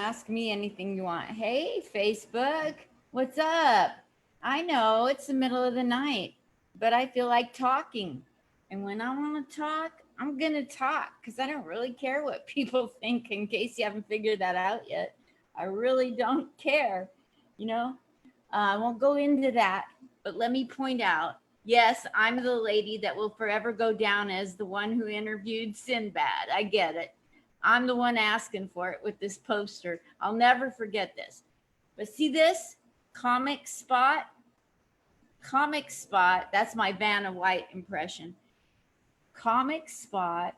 ask me anything you want. Hey, Facebook, what's up? I know it's the middle of the night, but I feel like talking. And when I want to talk, I'm going to talk because I don't really care what people think, in case you haven't figured that out yet. I really don't care. You know, I won't go into that, but let me point out, yes, I'm the lady that will forever go down as the one who interviewed Sinbad. I get it. I'm the one asking for it with this poster. I'll never forget this. But see this comic spot? Comic spot, that's my Vanna White impression. Comic spot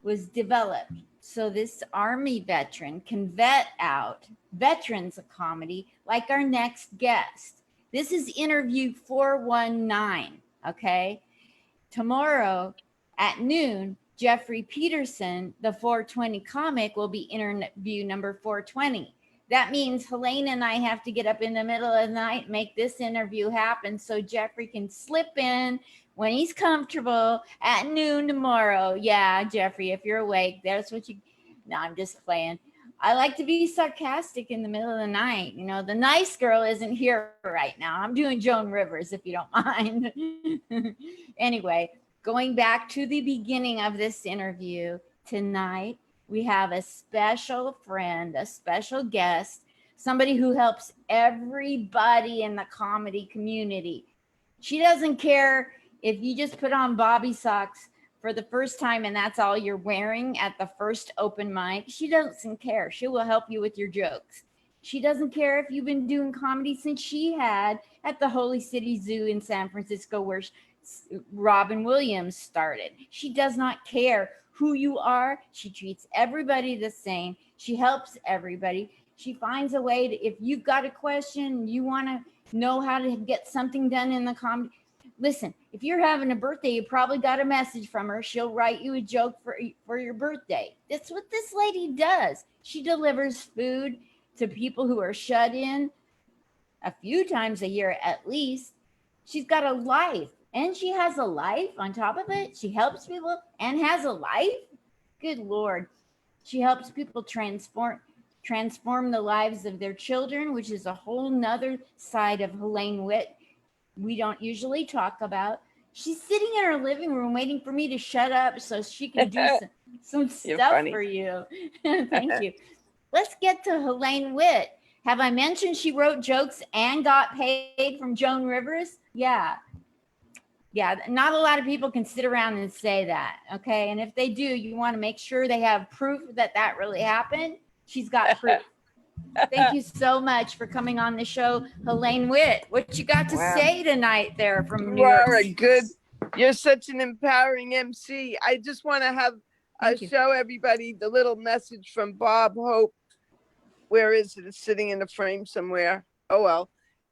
was developed so this Army veteran can vet out veterans of comedy like our next guest. This is interview 419, okay? Tomorrow at noon, Jeffrey Peterson, the 420 comic, will be interview number 420. That means Helaine and I have to get up in the middle of the night, make this interview happen so Jeffrey can slip in when he's comfortable at noon tomorrow. Yeah, Jeffrey, if you're awake, that's what you. No, I'm just playing. I like to be sarcastic in the middle of the night. You know, the nice girl isn't here right now. I'm doing Joan Rivers, if you don't mind. Anyway, going back to the beginning of this interview tonight, we have a special friend, a special guest, somebody who helps everybody in the comedy community. She doesn't care if you just put on bobby socks for the first time and that's all you're wearing at the first open mic. She doesn't care. She will help you with your jokes. She doesn't care if you've been doing comedy since she had at the Holy City Zoo in San Francisco, where Robin Williams started. She does not care who you are. She treats everybody the same. She helps everybody. She finds a way to, if you've got a question, you want to know how to get something done in the comedy. Listen, if you're having a birthday, you probably got a message from her. She'll write you a joke for your birthday. That's what this lady does. She delivers food to people who are shut in a few times a year at least. She's got a life, and she has a life on top of it. She helps people and has a life. Good Lord. She helps people transform the lives of their children, which is a whole nother side of Helaine Witt we don't usually talk about. She's sitting in her living room waiting for me to shut up so she can do some stuff for you. Thank you. Let's get to Helaine Witt. Have I mentioned she wrote jokes and got paid from Joan Rivers? Yeah. Yeah, not a lot of people can sit around and say that, okay? And if they do, you want to make sure they have proof that that really happened. She's got proof. Thank you so much for coming on the show, Helaine Witt. What you got to say tonight there from New York? You're such an empowering MC. I just want to show everybody the little message from Bob Hope. Where is it? It's sitting in the frame somewhere. Oh, well.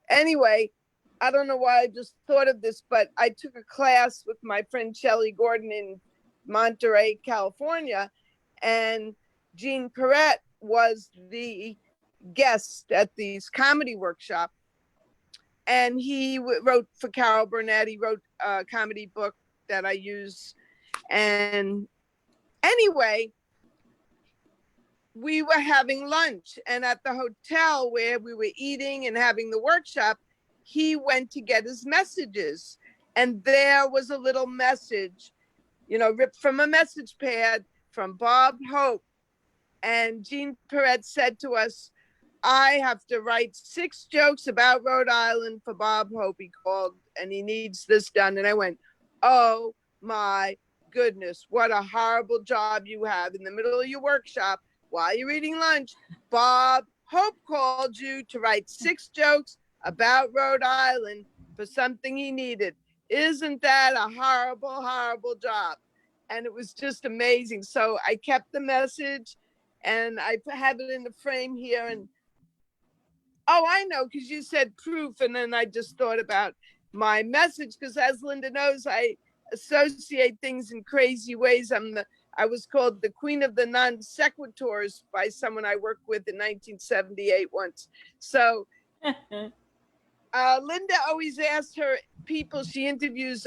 Anyway, I don't know why I just thought of this, but I took a class with my friend Shelley Gordon in Monterey, California, and Gene Perret was the guest at these comedy workshop, and he wrote for Carol Burnett. He wrote a comedy book that I use. And anyway, we were having lunch, and at the hotel where we were eating and having the workshop, he went to get his messages, and there was a little message, ripped from a message pad from Bob Hope. And Gene Perret said to us, I have to write 6 jokes about Rhode Island for Bob Hope, he called, and he needs this done. And I went, oh my goodness, what a horrible job you have in the middle of your workshop while you're eating lunch. Bob Hope called you to write 6 jokes about Rhode Island for something he needed. Isn't that a horrible, horrible job? And it was just amazing. So I kept the message, and I have it in the frame here. And oh, I know, because you said proof, and then I just thought about my message, because as Linda knows, I associate things in crazy ways. I was called the Queen of the Non Sequiturs by someone I worked with in 1978 once. So Linda always asks her people she interviews,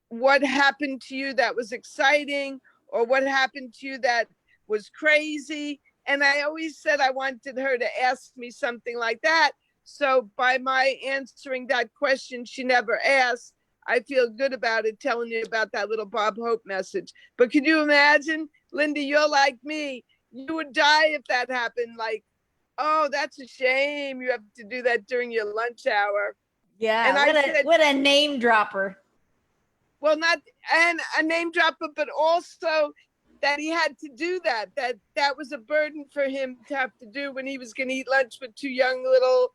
what happened to you that was exciting, or what happened to you that was crazy. And I always said I wanted her to ask me something like that. So by my answering that question she never asked, I feel good about it, telling you about that little Bob Hope message. But can you imagine, Linda, you're like me. You would die if that happened. Like, oh, that's a shame. You have to do that during your lunch hour. Yeah, And I said, what a name dropper. well, not and a name dropper, but also that he had to do that. That was a burden for him to have to do when he was going to eat lunch with two young little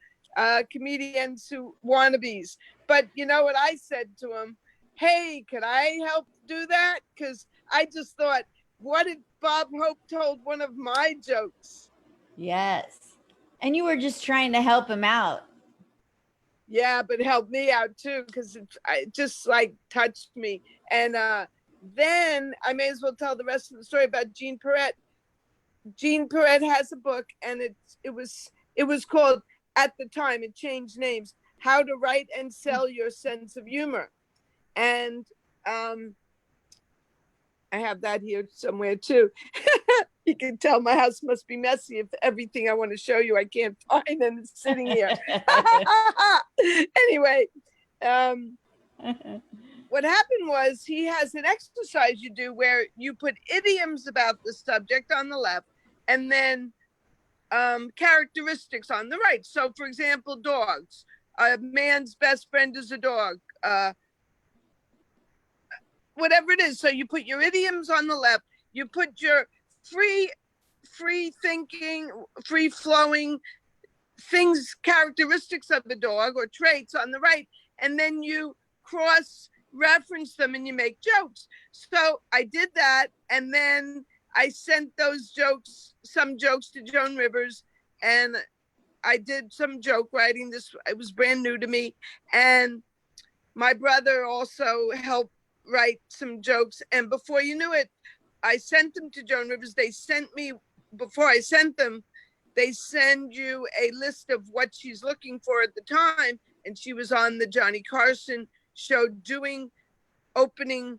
comedians who wannabes. But you know what I said to him? Hey, could I help do that? Because I just thought, what if Bob Hope told one of my jokes? Yes. And you were just trying to help him out. Yeah, but helped me out too, because it just like touched me. And then I may as well tell the rest of the story about Jean Perret. Jean Perret has a book, and it was called, at the time it changed names, How to Write and Sell Your Sense of Humor. And I have that here somewhere too. You can tell my house must be messy if everything I want to show you I can't find, and it's sitting here. Anyway, what happened was he has an exercise you do where you put idioms about the subject on the left, and then characteristics on the right. So for example, dogs. A man's best friend is a dog. Whatever it is. So you put your idioms on the left, you put your free thinking, free flowing things, characteristics of the dog or traits on the right, and then you cross reference them and you make jokes. So I did that, and then I sent those jokes, some jokes, to Joan Rivers, and I did some joke writing. This, it was brand new to me, and my brother also helped write some jokes. And before you knew it, I sent them to Joan Rivers. They sent me, before I sent them, they send you a list of what she's looking for at the time. And she was on the Johnny Carson show doing opening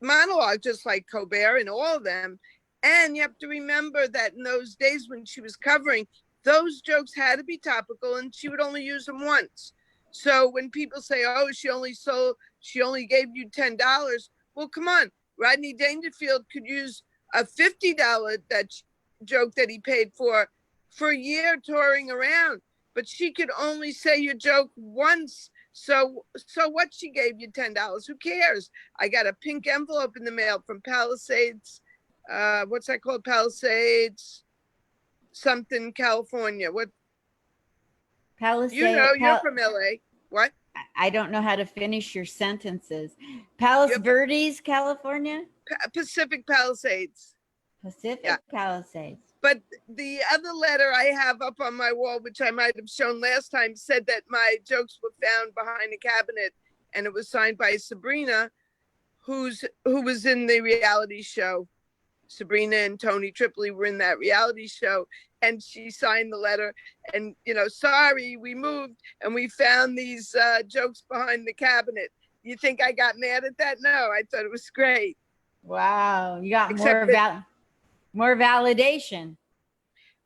monologue, just like Colbert and all of them. And you have to remember that in those days when she was covering, those jokes had to be topical, and she would only use them once. So when people say, oh, she only gave you $10, well, come on, Rodney Dangerfield could use a $50 joke that he paid for a year touring around, but she could only say your joke once. So what, she gave you $10? Who cares? I got a pink envelope in the mail from Palisades. What's that called? Palisades something, California. What? Palisade. You're from LA. What? I don't know how to finish your sentences. Palos Verdes, California? Pacific Palisades. Pacific Palisades. But the other letter I have up on my wall, which I might have shown last time, said that my jokes were found behind a cabinet, and it was signed by Sabrina, who was in the reality show. Sabrina and Tony Tripoli were in that reality show, and she signed the letter. And, sorry, we moved and we found these jokes behind the cabinet. You think I got mad at that? No, I thought it was great. Wow, you got more validation.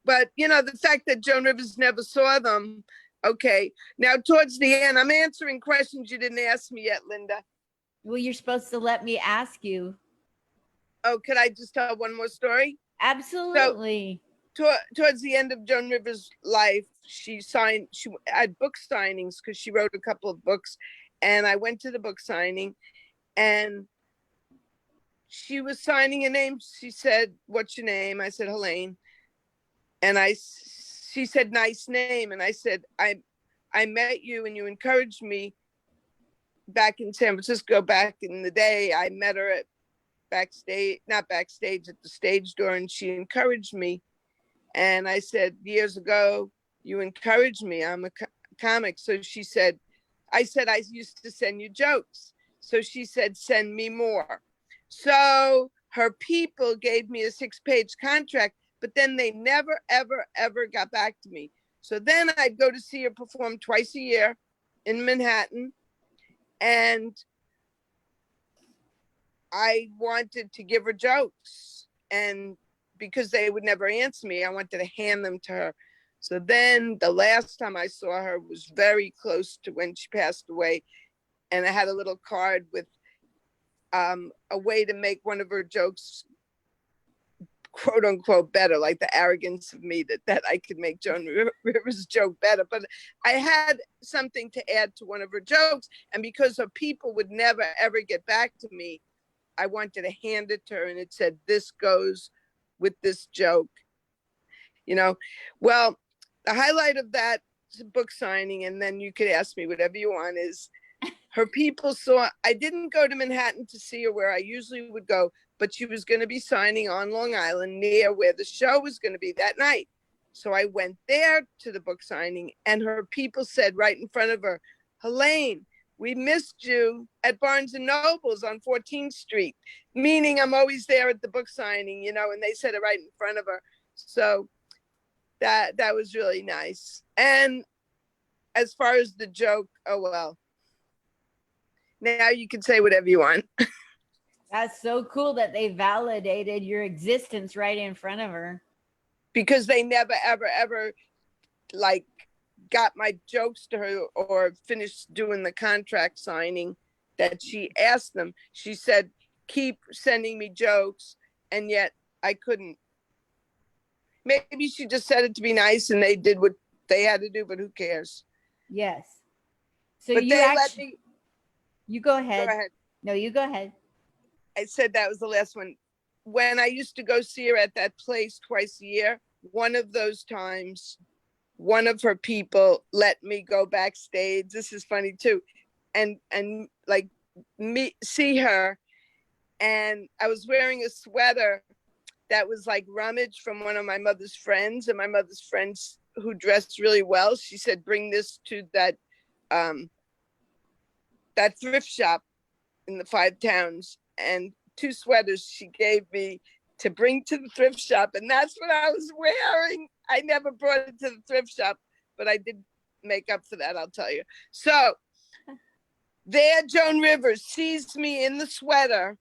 But, the fact that Joan Rivers never saw them. Okay, now towards the end, I'm answering questions you didn't ask me yet, Linda. Well, you're supposed to let me ask you. Oh, could I just tell one more story? Absolutely. So, towards the end of Joan Rivers' life, she had book signings because she wrote a couple of books. And I went to the book signing, and she was signing a name. She said, "What's your name?" I said, "Helaine." And she said, "Nice name." And I said, I met you and you encouraged me back in San Francisco back in the day. I met her at not backstage, at the stage door, and she encouraged me. And I said, years ago, you encouraged me. I'm a comic. So she said, I used to send you jokes. So she said, send me more. So her people gave me a 6-page contract, but then they never, ever, ever got back to me. So then I'd go to see her perform twice a year in Manhattan. And I wanted to give her jokes. And because they would never answer me, I wanted to hand them to her. So then the last time I saw her was very close to when she passed away. And I had a little card with a way to make one of her jokes, quote unquote, better, like the arrogance of me that I could make Joan Rivers' joke better. But I had something to add to one of her jokes. And because her people would never, ever get back to me, I wanted to hand it to her. And it said, this goes with this joke. You know, well, the highlight of that book signing, and then you could ask me whatever you want, is her people saw, I didn't go to Manhattan to see her where I usually would go, but she was going to be signing on Long Island near where the show was going to be that night. So I went there to the book signing, and her people said right in front of her, Helaine, we missed you at Barnes and Noble's on 14th Street, meaning I'm always there at the book signing, you know, and they said it right in front of her. So that was really nice. And as far as the joke, oh well. Now you can say whatever you want. That's so cool that they validated your existence right in front of her. Because they never, ever, ever like got my jokes to her or finished doing the contract signing that she asked them. She said, keep sending me jokes. And yet I couldn't. Maybe she just said it to be nice and they did what they had to do, but who cares? Yes. So but you they actually, let me. you go ahead. Go ahead. No, you go ahead. I said that was the last one. When I used to go see her at that place twice a year, one of those times, one of her people let me go backstage. This is funny too. And like me see her. And I was wearing a sweater that was like rummage from one of my mother's friends. And my mother's friends who dressed really well, she said, bring this to that thrift shop in the 5 towns. And 2 sweaters she gave me to bring to the thrift shop. And that's what I was wearing. I never brought it to the thrift shop, but I did make up for that, I'll tell you. So there, Joan Rivers sees me in the sweater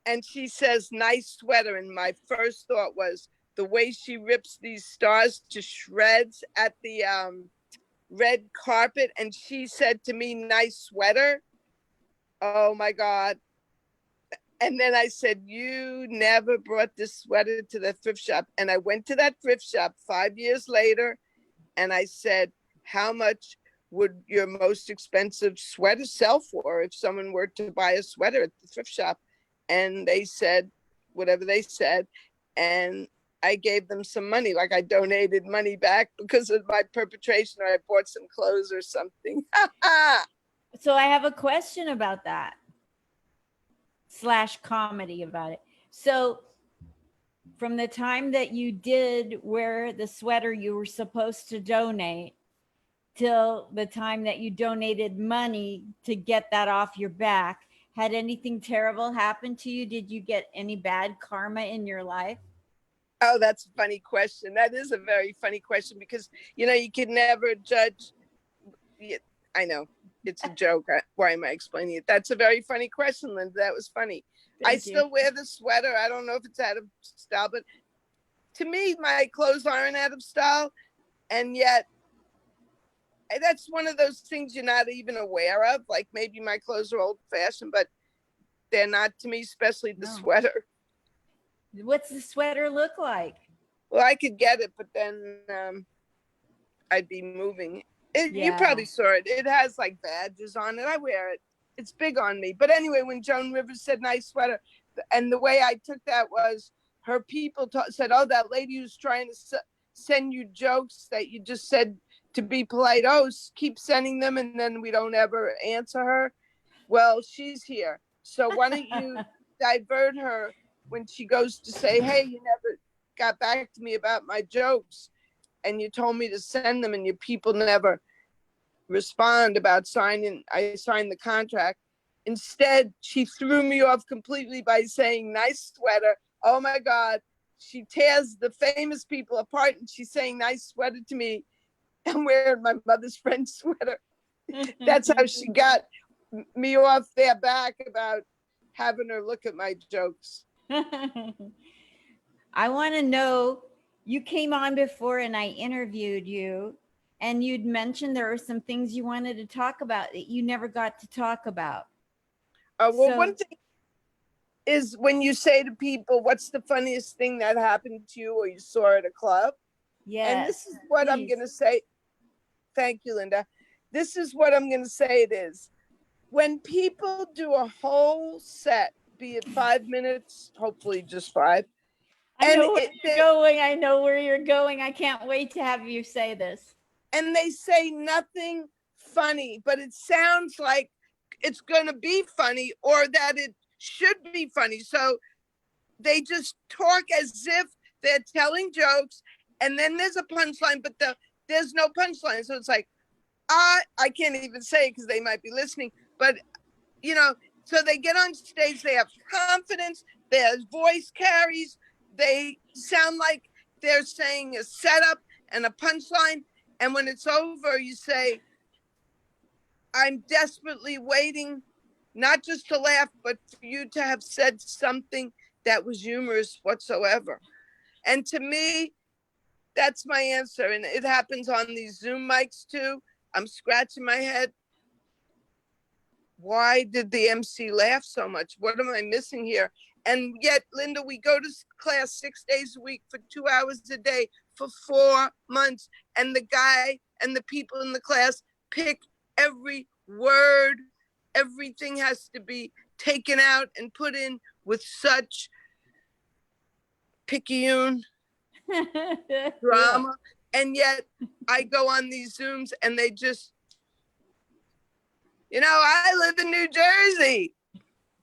and she says, nice sweater. And my first thought was the way she rips these stars to shreds at the red carpet. And she said to me, nice sweater. Oh my God. And then I said, you never brought this sweater to the thrift shop. And I went to that thrift shop 5 years later. And I said, how much would your most expensive sweater sell for if someone were to buy a sweater at the thrift shop? And they said, whatever they said. And I gave them some money, like I donated money back because of my perpetration, or I bought some clothes or something. So I have a question about that. / comedy about it. So from the time that you did wear the sweater you were supposed to donate till the time that you donated money to get that off your back, had anything terrible happen to you? Did you get any bad karma in your life? Oh, that's a funny question. That is a very funny question because, you know, you can never judge. I know it's a joke. Why am I explaining it? That's a very funny question, Linda. That was funny. I still wear the sweater. I don't know if it's out of style, but to me, my clothes aren't out of style. And yet, that's one of those things you're not even aware of. Like maybe my clothes are old fashioned, but they're not to me, especially the sweater. What's the sweater look like? Well, I could get it, but then I'd be moving. You probably saw it. It has like badges on it. I wear it. It's big on me. But anyway, when Joan Rivers said nice sweater, and the way I took that was her people said, oh, that lady who's trying to send you jokes that you just said to be polite. Oh, keep sending them and then we don't ever answer her. Well, she's here. So why don't you divert her when she goes to say, hey, you never got back to me about my jokes and you told me to send them and your people never respond about I signed the contract. Instead, she threw me off completely by saying, nice sweater. Oh my God. She tears the famous people apart and she's saying nice sweater to me. I'm wearing my mother's friend's sweater. That's how she got me off their back about having her look at my jokes. I want to know, you came on before and I interviewed you, and you'd mentioned there were some things you wanted to talk about that you never got to talk about. Well, So, one thing is when you say to people, what's the funniest thing that happened to you or you saw at a club? And yes, this is what I'm please. going to say. Thank you, Linda. This is what I'm going to say it is. When people do a whole set, be it 5 minutes, hopefully just five, I and know where you're going. I know where you're going. I can't wait to have you say this. and they say nothing funny, but it sounds like it's going to be funny or that it should be funny. So they just talk as if they're telling jokes, and then there's a punchline, but there's no punchline. So it's like, I can't even say it because they might be listening, but you know, so they get on stage, they have confidence, their voice carries, they sound like they're saying a setup and a punchline. And when it's over, you say, I'm desperately waiting, not just to laugh, but for you to have said something that was humorous whatsoever. And to me, that's my answer. And it happens on these Zoom mics too. I'm scratching my head. Why did the MC laugh so much? What am I missing here? And yet, Linda, we go to class 6 days a week for 2 hours a day for 4 months. And the guy and the people in the class pick every word. Everything has to be taken out and put in with such picayune drama. And yet I go on these Zooms and they just, I live in New Jersey.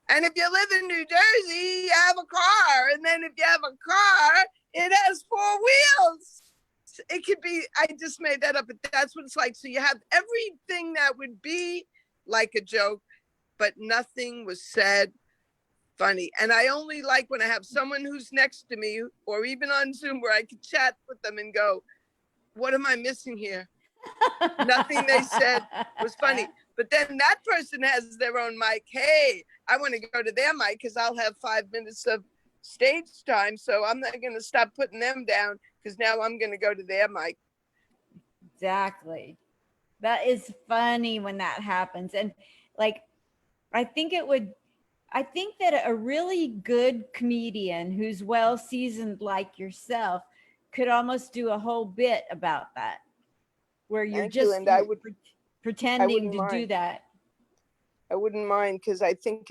And if you live in New Jersey, you have a car. And then if you have a car, it has 4 wheels. It could be, I just made that up, but that's what it's like. So you have everything that would be like a joke, but nothing was said funny. And I only like when I have someone who's next to me or even on Zoom where I could chat with them and go, what am I missing here? Nothing they said was funny. But then that person has their own mic. Hey, I want to go to their mic because I'll have 5 minutes of stage time. So I'm not going to stop putting them down because now I'm going to go to their mic. Exactly. That is funny when that happens. And like, I think that a really good comedian who's well seasoned like yourself could almost do a whole bit about that, where you're Thank you, just Linda. pretending to do that. I wouldn't mind because I think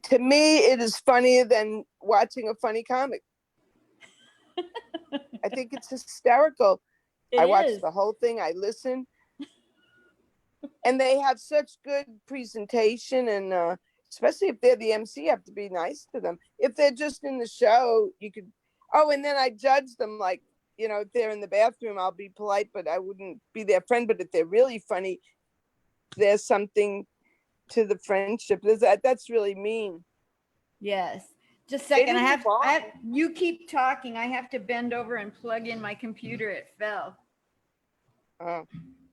to me, it is funnier than watching a funny comic. I think it's hysterical. I watch the whole thing. I listen. And they have such good presentation. And especially if they're the MC, you have to be nice to them. If they're just in the show, you could, and then I judge them like, if they're in the bathroom, I'll be polite, but I wouldn't be their friend. But if they're really funny, there's something to the friendship. That's really mean. Yes. Just a second. You keep talking. I have to bend over and plug in my computer. It fell.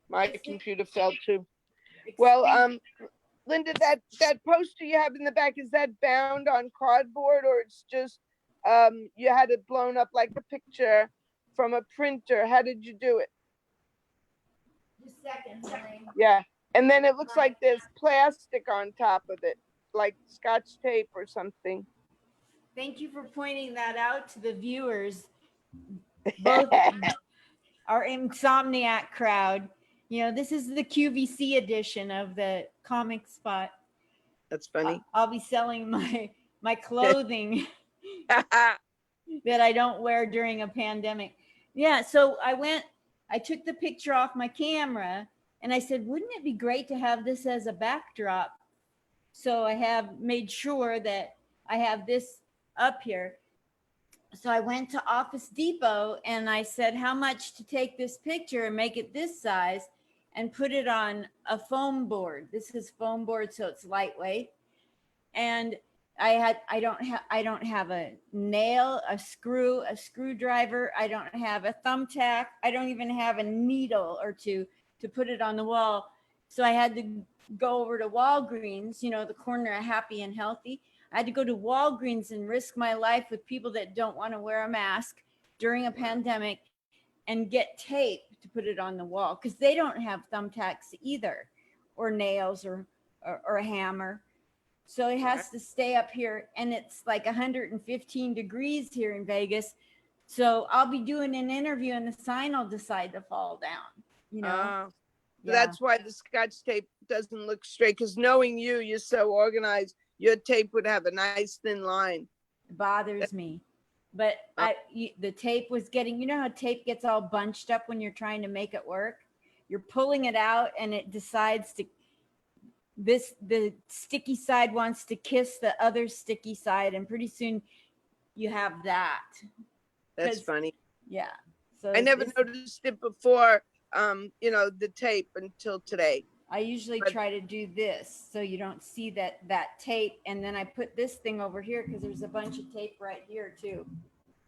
My computer fell too. Well, Linda, that poster you have in the back, is that bound on cardboard or it's just you had it blown up like a picture from a printer? How did you do it? Just a second, Helaine. Yeah. And then it looks like there's plastic on top of it, like Scotch tape or something. Thank you for pointing that out to the viewers, both our insomniac crowd. This is the QVC edition of the Comic Spot. That's funny. I'll be selling my clothing that I don't wear during a pandemic. Yeah, so I took the picture off my camera and I said, wouldn't it be great to have this as a backdrop? So I have made sure that I have this up here. So I went to Office Depot and I said, how much to take this picture and make it this size and put it on a foam board. This is foam board, so it's lightweight. And I don't have a nail, a screwdriver. I don't have a thumbtack. I don't even have a needle or two to put it on the wall. So I had to go over to Walgreens, the corner of Happy and Healthy. I had to go to Walgreens and risk my life with people that don't want to wear a mask during a pandemic and get tape to put it on the wall because they don't have thumbtacks either, or nails, or a hammer. So it has to stay up here, and it's like 115 degrees here in Vegas. So I'll be doing an interview, and the sign will decide to fall down. You know? Yeah. That's why the Scotch tape doesn't look straight. Because knowing you, you're so organized. Your tape would have a nice thin line. It bothers me. But the tape was getting, you know how tape gets all bunched up when you're trying to make it work? You're pulling it out and it decides to, the sticky side wants to kiss the other sticky side, and pretty soon you have that. That's funny. Yeah. So I never noticed it before, the tape until today. I usually try to do this so you don't see that tape, and then I put this thing over here because there's a bunch of tape right here too.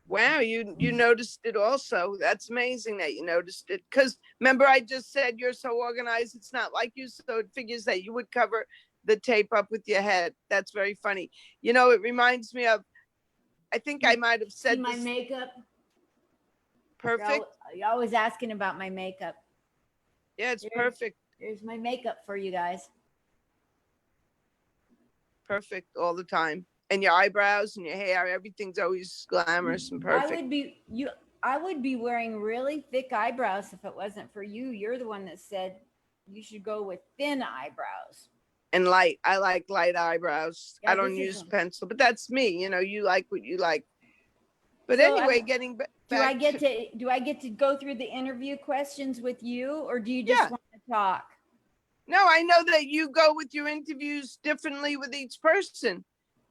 Wow, you noticed it also. That's amazing that you noticed it. Because remember, I just said you're so organized. It's not like you, so it figures that you would cover the tape up with your head. That's very funny. It reminds me of, I think I might have said my makeup. Perfect. You're always asking about my makeup. Yeah, it's perfect. Here's my makeup for you guys. Perfect all the time. And your eyebrows and your hair, everything's always glamorous and perfect. I would be wearing really thick eyebrows if it wasn't for you. You're the one that said you should go with thin eyebrows. And light. I like light eyebrows. Yeah, I don't use pencil, but that's me. You like what you like. But so anyway, getting back. Do I get to go through the interview questions with you, or do you just want to talk? No, I know that you go with your interviews differently with each person.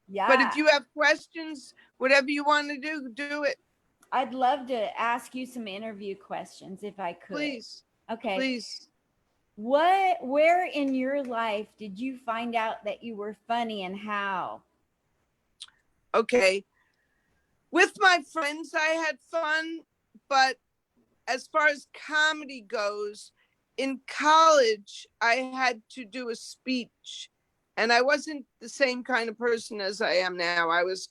Yeah. But if you have questions, whatever you want to do it. I'd love to ask you some interview questions if I could. Please. Okay. Please. Where in your life did you find out that you were funny, and how? Okay. With my friends, I had fun, but as far as comedy goes, in college, I had to do a speech, and I wasn't the same kind of person as I am now. I was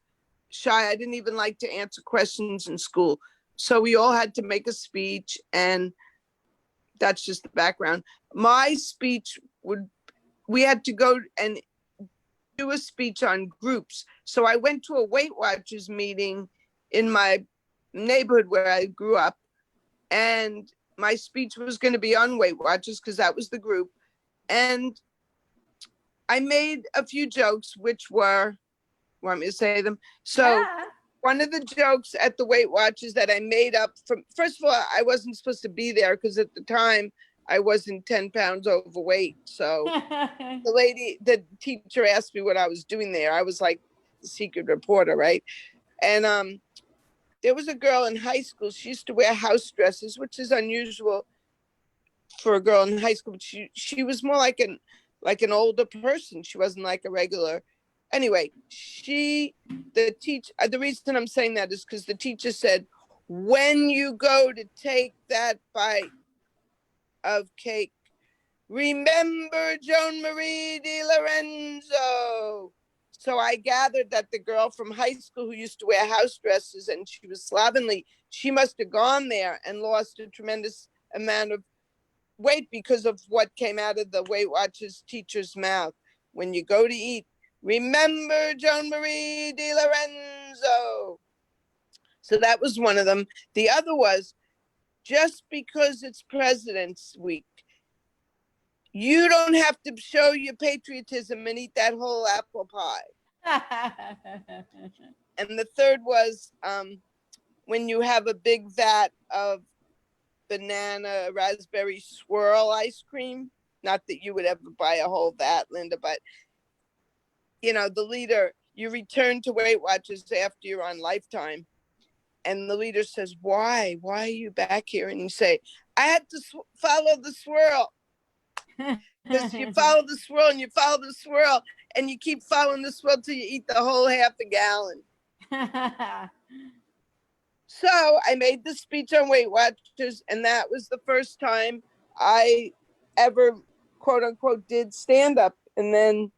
shy. I didn't even like to answer questions in school. So we all had to make a speech, and that's just the background. My speech we had to go and do a speech on groups. So I went to a Weight Watchers meeting in my neighborhood where I grew up, and my speech was going to be on Weight Watchers because that was the group. And I made a few jokes, which were, want me to say them? So one of the jokes at the Weight Watchers that I made up from, first of all, I wasn't supposed to be there because at the time I wasn't 10 pounds overweight. So the teacher asked me what I was doing there. I was like the secret reporter, right? And there was a girl in high school. She used to wear house dresses, which is unusual for a girl in high school. But she was more like an older person. She wasn't like a regular. Anyway, the reason I'm saying that is because the teacher said, when you go to take that bite of cake, remember Joan Marie Di Lorenzo. So I gathered that the girl from high school who used to wear house dresses and she was slovenly, she must have gone there and lost a tremendous amount of weight because of what came out of the Weight Watchers teacher's mouth. When you go to eat, remember Joan Marie Di Lorenzo. So that was one of them. The other was, just because it's President's Week, you don't have to show your patriotism and eat that whole apple pie. And the third was, when you have a big vat of banana raspberry swirl ice cream, not that you would ever buy a whole vat, Linda, but the leader, you return to Weight Watchers after you're on Lifetime, and the leader says, why are you back here? And you say, I had to follow the swirl. Because you follow the swirl and you follow the swirl and you keep following the swirl till you eat the whole half a gallon. So I made the speech on Weight Watchers, and that was the first time I ever, quote unquote, did stand up. And then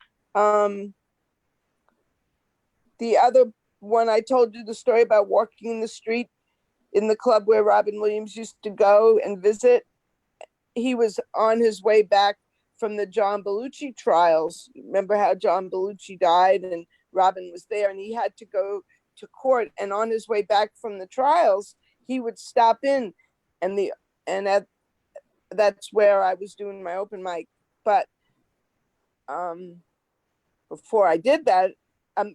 the other one, I told you the story about walking in the street in the club where Robin Williams used to go and visit. He was on his way back from the John Belushi trials. Remember how John Belushi died and Robin was there, and he had to go to court. And on his way back from the trials, he would stop in, and the and at that's where I was doing my open mic. But before I did that,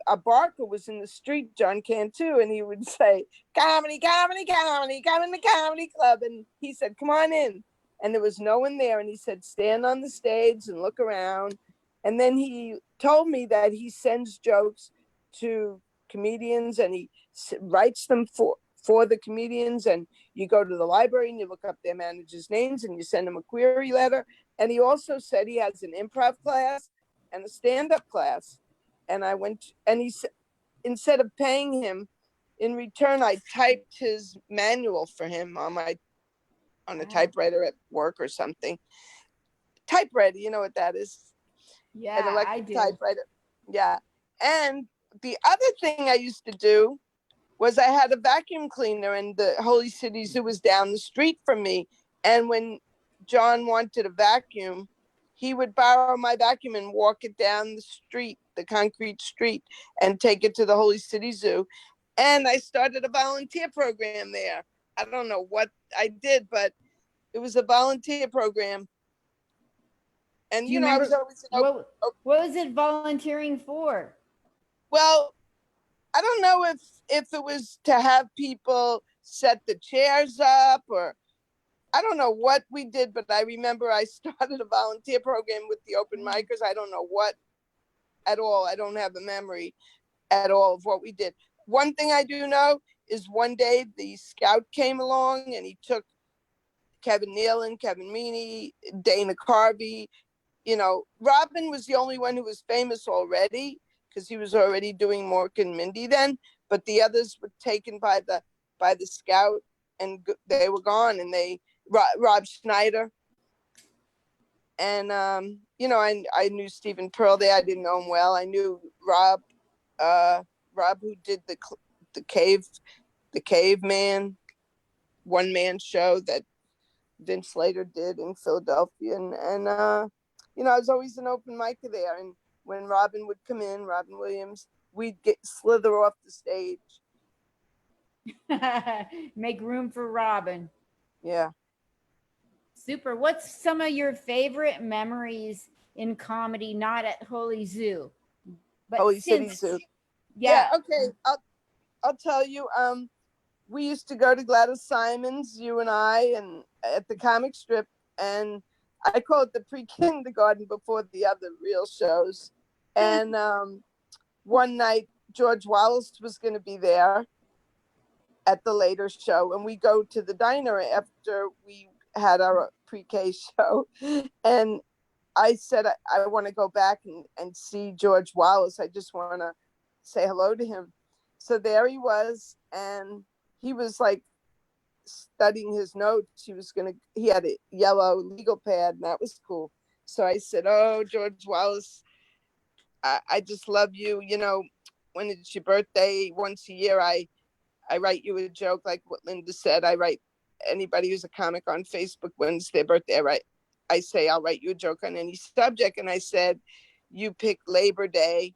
a barker was in the street, John Cantu, and he would say, "Comedy, comedy, comedy, come in the comedy club." And he said, "Come on in." And there was no one there. And he said, "Stand on the stage and look around." And then he told me that he sends jokes to comedians and he writes them for the comedians. And you go to the library and you look up their managers' names and you send them a query letter. And he also said he has an improv class and a stand-up class. And I went, and he said, instead of paying him, in return, I typed his manual for him on a typewriter at work or something. Typewriter, you know what that is? An Yeah, I electric do. typewriter. Yeah. And the other thing I used to do was I had a vacuum cleaner, and the Holy City Zoo was down the street from me. And when John wanted a vacuum, he would borrow my vacuum and walk it down the street, the concrete street, and take it to the Holy City Zoo. And I started a volunteer program there. I don't know what I did, but it was a volunteer program. And, Do you I was remember always, what was it volunteering for? well, I don't know if it was to have people set the chairs up, or I don't know what we did, but I remember I started a volunteer program with the open micers. I don't know what at all. I don't have a memory at all of what we did. One thing I do know is one day the scout came along and he took Kevin Nealon, Kevin Meaney, Dana Carvey. Robin was the only one who was famous already because he was already doing Mork and Mindy then, but the others were taken by the scout and they were gone. And Rob Schneider, and I knew Stephen Pearl there. I didn't know him well. I knew Rob who did the caveman one man show that Vince later did in Philadelphia. And I was always an open micer there. And when Robin would come in, Robin Williams, we'd slither off the stage. Make room for Robin. Yeah. Super. What's some of your favorite memories in comedy, not at Holy Zoo, but Holy City Zoo. Yeah. Okay. I'll tell you. We used to go to Gladys Simon's, you and I, and at the comic strip, and I call it the pre-kindergarten before the other real shows. And one night, George Wallace was going to be there at the later show, and we go to the diner after we had our pre-K show. And I said, I want to go back and see George Wallace. I just want to say hello to him. So there he was, and he was like studying his notes. He had a yellow legal pad, and that was cool. So I said, "Oh, George Wallace, I just love you. When it's your birthday, once a year, I write you a joke, like what Linda said. I write anybody who's a comic on Facebook, when it's their birthday, I say, I'll write you a joke on any subject. And I said, you pick Labor Day,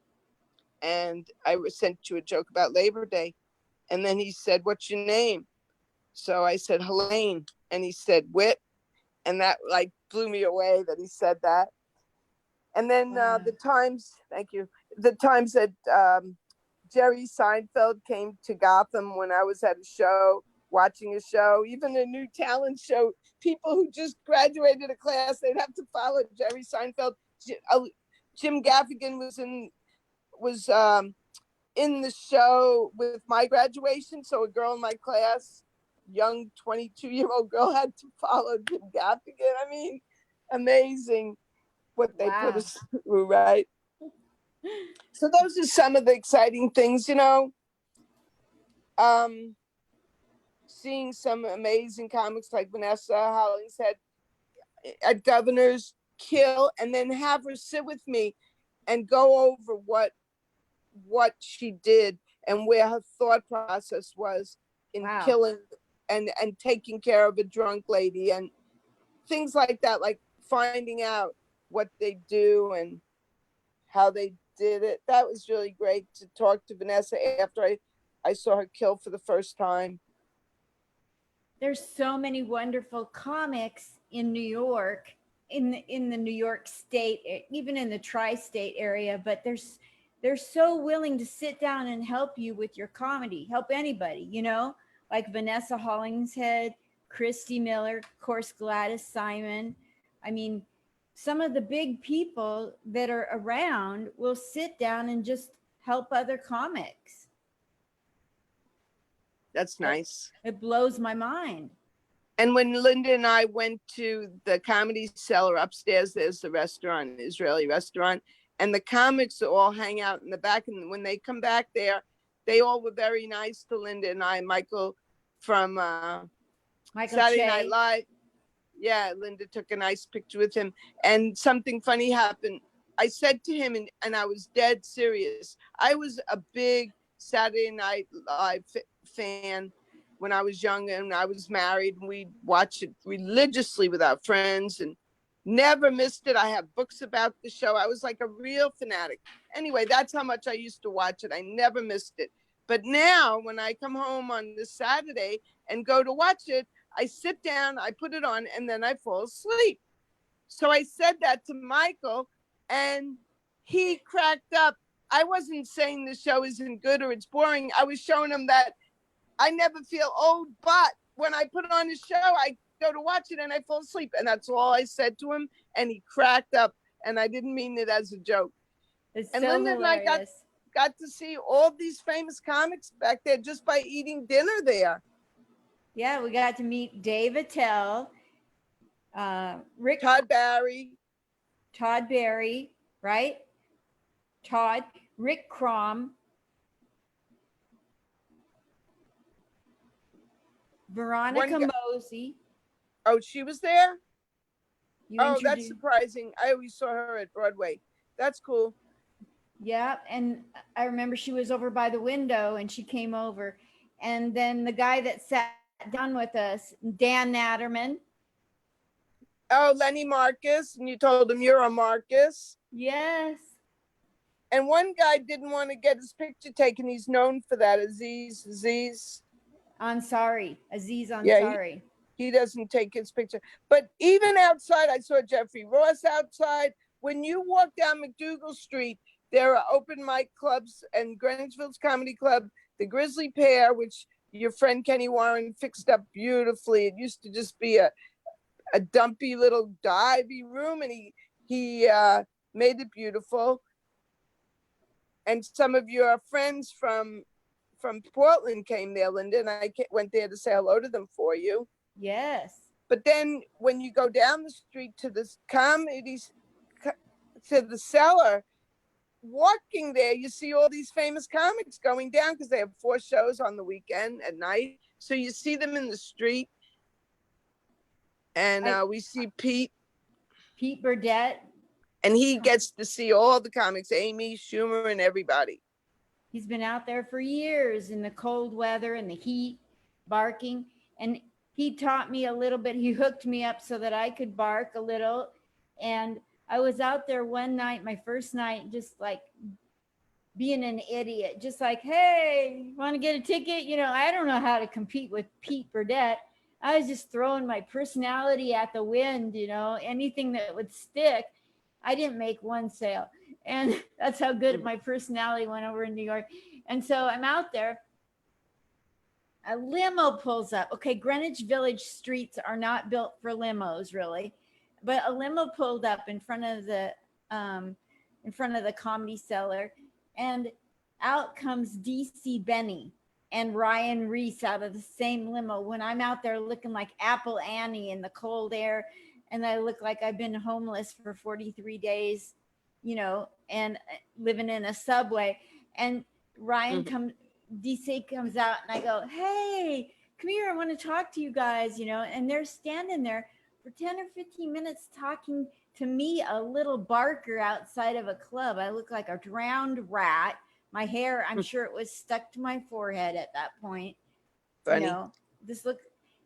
and I sent you a joke about Labor Day. And then he said, what's your name? So I said, Helaine. And he said, Witt. And that like blew me away that he said that. And then the times that Jerry Seinfeld came to Gotham when I was at a show, watching a show, even a new talent show, people who just graduated a class, they'd have to follow Jerry Seinfeld. Jim Gaffigan was in the show with my graduation. So a girl in my class, young 22-year-old girl, had to follow Jim Gaffigan. I mean, amazing what they put us through, right? So those are some of the exciting things, seeing some amazing comics like Vanessa Hollingshead at Governor's kill, and then have her sit with me and go over what what she did and where her thought process was in Wow. killing and taking care of a drunk lady and things like that, like finding out what they do and how they did it. That was really great to talk to Vanessa after I saw her kill for the first time. There's so many wonderful comics in New York, in the New York State, even in the tri-state area, but they're so willing to sit down and help you with your comedy, help anybody, you know, like Vanessa Hollingshead, Christy Miller, of course, Gladys Simon. I mean, some of the big people that are around will sit down and just help other comics. That's nice. It blows my mind. And when Linda and I went to the Comedy Cellar upstairs, there's the restaurant, Israeli restaurant, and the comics all hang out in the back. And when they come back there, they all were very nice to Linda and I. Michael from Saturday Che. Night Live. Yeah, Linda took a nice picture with him. And something funny happened. I said to him, and I was dead serious, I was a big Saturday Night Live fan when I was young, and I was married, and we watched it religiously with our friends and never missed it. I have books about the show. I was like a real fanatic. Anyway, that's how much I used to watch it. I never missed it. But now when I come home on this Saturday and go to watch it, I sit down, I put it on, and then I fall asleep. So I said that to Michael, and he cracked up. I wasn't saying the show isn't good or it's boring. I was showing him that I never feel old, but when I put on a show, I go to watch it and I fall asleep. And that's all I said to him. And he cracked up, and I didn't mean it as a joke. It's and so Linda hilarious. and I got to see all these famous comics back there just by eating dinner there. Yeah, we got to meet Dave Attell, Rick Todd Barry, right? Todd, Rick Crom, Veronica Mosey. Oh, she was there? Oh, that's surprising. I always saw her at Broadway. That's cool. Yeah, and I remember she was over by the window and she came over. And then the guy that sat down with us, Dan Natterman. Oh, Lenny Marcus. And you told him you're a Marcus. Yes. And one guy didn't want to get his picture taken. He's known for that. Aziz Ansari. Yeah, he doesn't take his picture. But even outside, I saw Jeffrey Ross outside. When you walk down McDougal Street, there are open mic clubs and Greenwichville's Comedy Club, the Grizzly Pear, which your friend Kenny Warren fixed up beautifully. It used to just be a dumpy little divey room, and he made it beautiful. And some of your friends from Portland came there, Linda, and I went there to say hello to them for you. Yes. But then when you go down the street to this to the cellar, walking there, you see all these famous comics going down because they have 4 shows on the weekend at night. So you see them in the street. And we see Pete Burdett. And he gets to see all the comics, Amy Schumer and everybody. He's been out there for years in the cold weather and the heat, barking. And he taught me a little bit. He hooked me up so that I could bark a little. And I was out there one night, my first night, just like being an idiot, just like, hey, want to get a ticket? You know, I don't know how to compete with Pete Burdett. I was just throwing my personality at the wind, you know, anything that would stick. I didn't make one sale. And that's how good my personality went over in New York. And so I'm out there. A limo pulls up. Okay, Greenwich Village streets are not built for limos, really. But a limo pulled up in front of the Comedy Cellar, and out comes DC Benny and Ryan Reese out of the same limo when I'm out there looking like Apple Annie in the cold air, and I look like I've been homeless for 43 days, you know, and living in a subway. And Ryan DC comes out, and I go, hey, come here, I want to talk to you guys, you know, and they're standing there for 10 or 15 minutes talking to me, a little barker outside of a club. I look like a drowned rat. My hair, I'm sure it was stuck to my forehead at that point. You Funny. know, this look,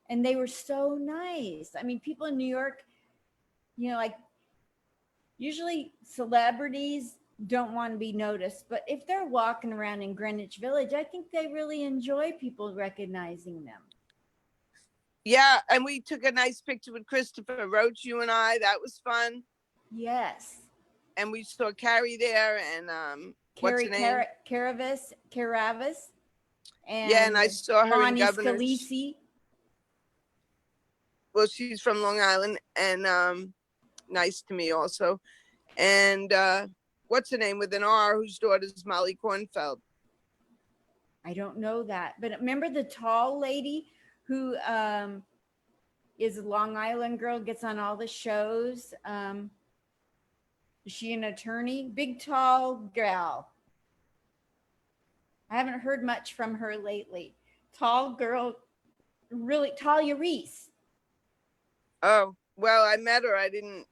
and they were so nice. I mean, people in New York, like usually celebrities don't want to be noticed, but if they're walking around in Greenwich Village, I think they really enjoy people recognizing them. Yeah, and we took a nice picture with Christopher Roach, you and I. That was fun. Yes. And we saw Carrie there, and what's her name? Caravis, Yeah, and I and saw her in Bonnie Governor's. Scalisi. Well, she's from Long Island, and nice to me also. And what's her name with an R, whose daughter is Molly Kornfeld? I don't know that, but remember the tall lady who is a Long Island girl, gets on all the shows. Is she an attorney? Big tall gal. I haven't heard much from her lately. Tall girl, really tall. Reese. Oh, well, I met her. I didn't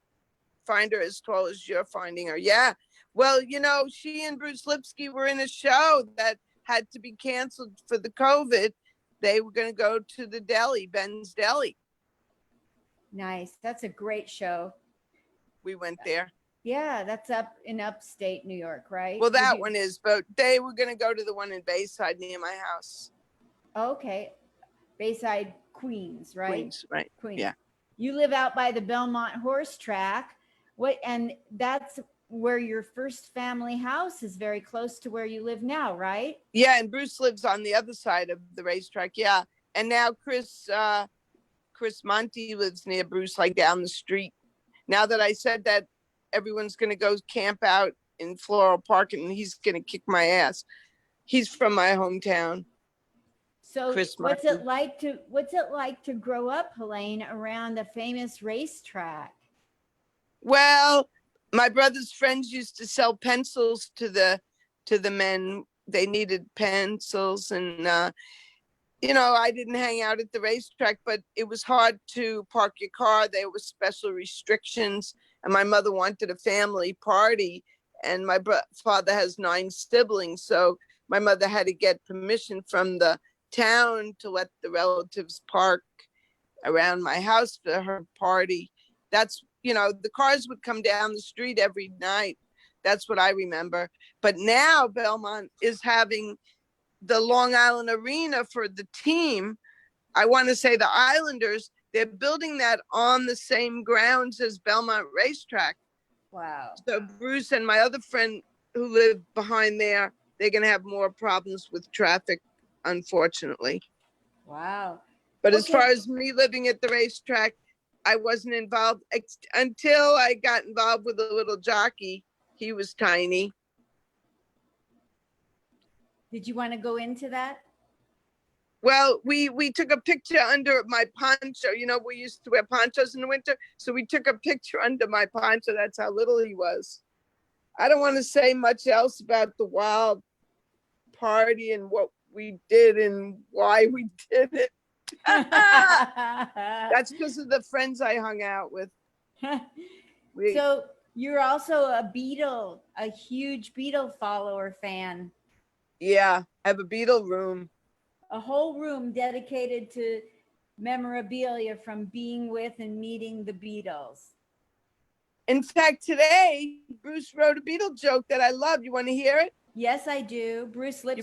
find her as tall as you're finding her. Yeah. Well, she and Bruce Lipsky were in a show that had to be canceled for the COVID. They were going to go to the deli, Ben's Deli. Nice. That's a great show. We went there. Yeah, that's up in upstate New York, right? Well, that one is, but they were going to go to the one in Bayside near my house. Okay. Bayside, Queens, right? Queens, right. Queens. Yeah. You live out by the Belmont Horse Track. And that's where your first family house is, very close to where you live now, right? Yeah, and Bruce lives on the other side of the racetrack. Yeah. And now Chris Monty lives near Bruce, like down the street. Now that I said that, everyone's going to go camp out in Floral Park, and he's going to kick my ass. He's from my hometown. So what's it like to grow up, Helaine, around the famous racetrack? Well, my brother's friends used to sell pencils to the men. They needed pencils, and I didn't hang out at the racetrack, but it was hard to park your car. There were special restrictions, and my mother wanted a family party, and my father has 9 siblings, so my mother had to get permission from the town to let the relatives park around my house for her party. That's, the cars would come down the street every night. That's what I remember. But now Belmont is having the Long Island Arena for the team. I want to say the Islanders. They're building that on the same grounds as Belmont Racetrack. Wow. So Bruce and my other friend who live behind there, they're going to have more problems with traffic, unfortunately. Wow. But as far as me living at the racetrack, I wasn't involved until I got involved with a little jockey. He was tiny. Did you want to go into that? Well, we took a picture under my poncho. We used to wear ponchos in the winter. So we took a picture under my poncho. That's how little he was. I don't want to say much else about the wild party and what we did and why we did it. That's because of the friends I hung out with. So you're also a huge Beatle follower fan. Yeah, I have a Beatle room. A whole room dedicated to memorabilia from being with and meeting the Beatles. In fact, today, Bruce wrote a Beatle joke that I love. You want to hear it? Yes, I do. Bruce Lipsky.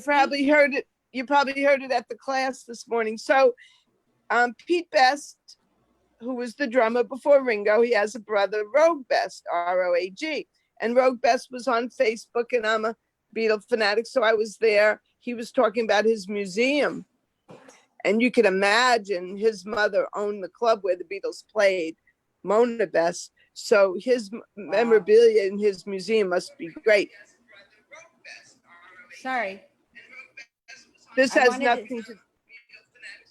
You probably heard it at the class this morning. So Pete Best, who was the drummer before Ringo, he has a brother, Rogue Best, R-O-A-G. And Rogue Best was on Facebook, and I'm a Beatle fanatic, so I was there. He was talking about his museum. And you can imagine his mother owned the club where the Beatles played, Mona Best. So his memorabilia in his museum must be great. Sorry. This has nothing to.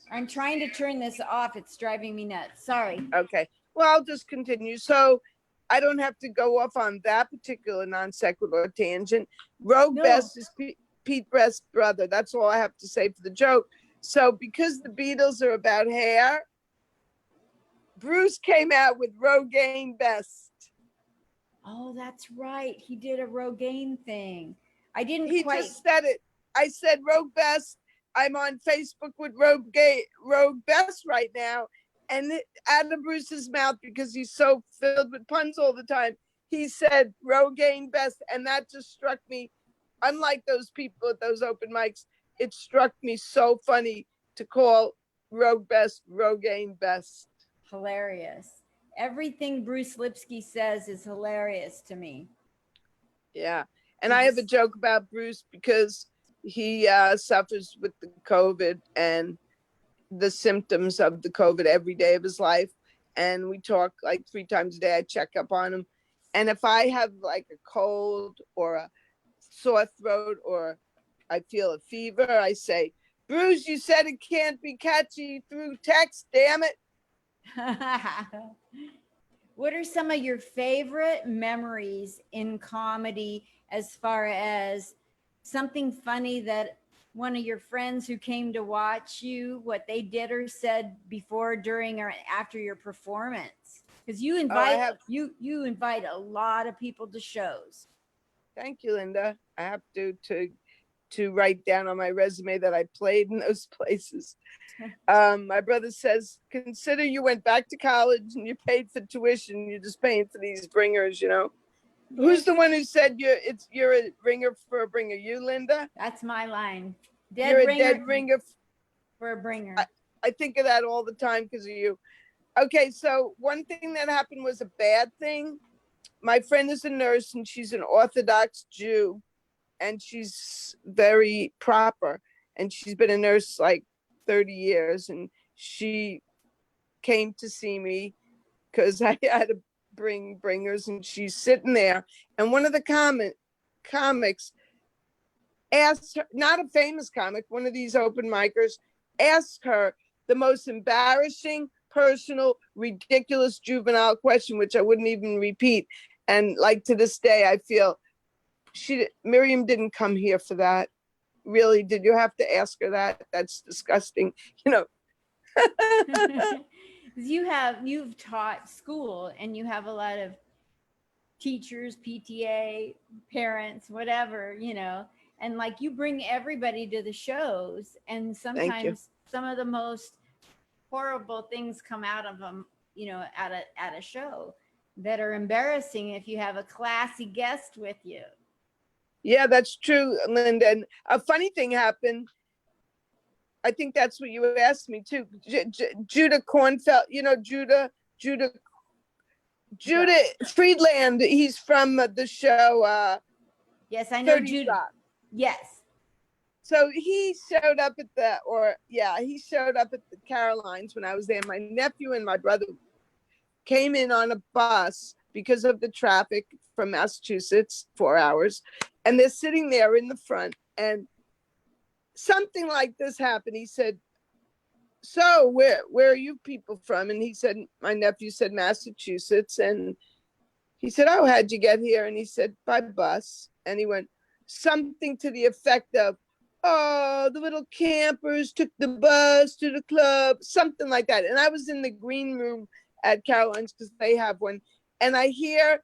I'm trying to turn this off. It's driving me nuts. Sorry. Okay. Well, I'll just continue. So I don't have to go off on that particular non sequitur tangent. Rogue Best is Pete Best's brother. That's all I have to say for the joke. So because the Beatles are about hair, Bruce came out with Rogaine Best. Oh, that's right. He did a Rogaine thing. I didn't He quite. just said it. I said Rogue Best. I'm on Facebook with Rogue Best right now. And out of Bruce's mouth, because he's so filled with puns all the time, he said Rogaine Best. And that just struck me. Unlike those people at those open mics, it struck me so funny to call Rogue Best Rogaine Best. Hilarious. Everything Bruce Lipsky says is hilarious to me. Yeah. And I have a joke about Bruce because he suffers with the COVID and the symptoms of the COVID every day of his life. And we talk like 3 times a day. I check up on him. And if I have like a cold or a sore throat or I feel a fever, I say, Bruce, you said it can't be catchy through text, damn it. What are some of your favorite memories in comedy as far as something funny that one of your friends who came to watch you, what they did or said before, during, or after your performance? Because you invite you invite a lot of people to shows. Thank you, Linda. I have to write down on my resume that I played in those places. My brother says, consider you went back to college and you paid for tuition. You're just paying for these bringers, you know. Yes. Who's the one who said you're a ringer for a bringer? You, Linda? That's my line. You're a dead ringer for a bringer. I think of that all the time because of you. Okay, so one thing that happened was a bad thing. My friend is a nurse and she's an Orthodox Jew and she's very proper. And she's been a nurse like 30 years. And she came to see me because I had to bring bringers and she's sitting there. And one of the comics asked her, not a famous comic, one of these open micers, asked her the most embarrassing, personal, ridiculous, juvenile question, which I wouldn't even repeat. And like to this day, I feel Miriam didn't come here for that. Really, did you have to ask her that? That's disgusting, you know. You've taught school and you have a lot of teachers, PTA, parents, whatever, you know, and like you bring everybody to the shows, and sometimes some of the most horrible things come out of them, you know, at a show that are embarrassing if you have a classy guest with you. Yeah, that's true, Linda. And a funny thing happened. I think that's what you asked me too. Judah Kornfeld, you know, Judah Friedland. He's from the show. Yes, I know Judah. Rock. Yes. So he showed up at the Carolines when I was there. My nephew and my brother came in on a bus because of the traffic from Massachusetts, 4 hours. And they're sitting there in the front and something like this happened. He said, so where are you people from? And he said, my nephew said Massachusetts. And he said, oh, how'd you get here? And he said, by bus. And he went something to the effect of, oh, the little campers took the bus to the club, something like that. And I was in the green room at Caroline's because they have one. And I hear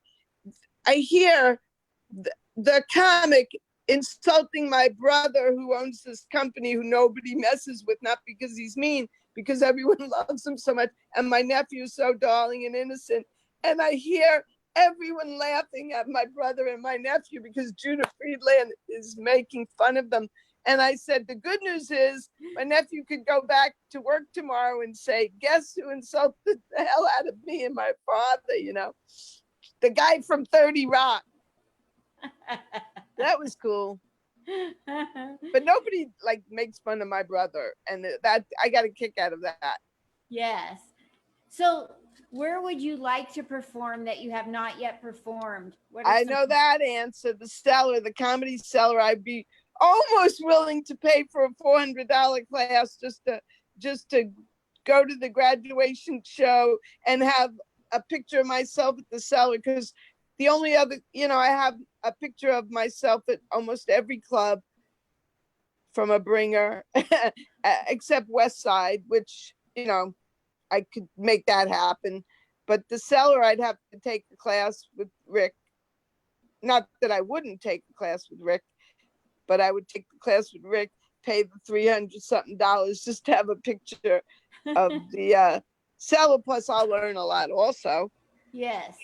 the comic insulting my brother who owns this company who nobody messes with, not because he's mean, because everyone loves him so much. And my nephew is so darling and innocent. And I hear everyone laughing at my brother and my nephew because Judah Friedland is making fun of them. And I said, the good news is my nephew could go back to work tomorrow and say, guess who insulted the hell out of me and my father, you know, the guy from 30 Rock. That was cool. But nobody like makes fun of my brother, and that I got a kick out of that. Yes. So where would you like to perform that you have not yet performed? I know that answer. The Cellar, the Comedy Cellar. I'd be almost willing to pay for a $400 class just to go to the graduation show and have a picture of myself at the Cellar, because the only other, you know, I have a picture of myself at almost every club from a bringer, except West Side, which, you know, I could make that happen. But the Cellar, I'd have to take a class with Rick. Not that I wouldn't take a class with Rick, but I would take the class with Rick, pay the $300 something just to have a picture of the seller. Plus, I'll learn a lot also. Yes.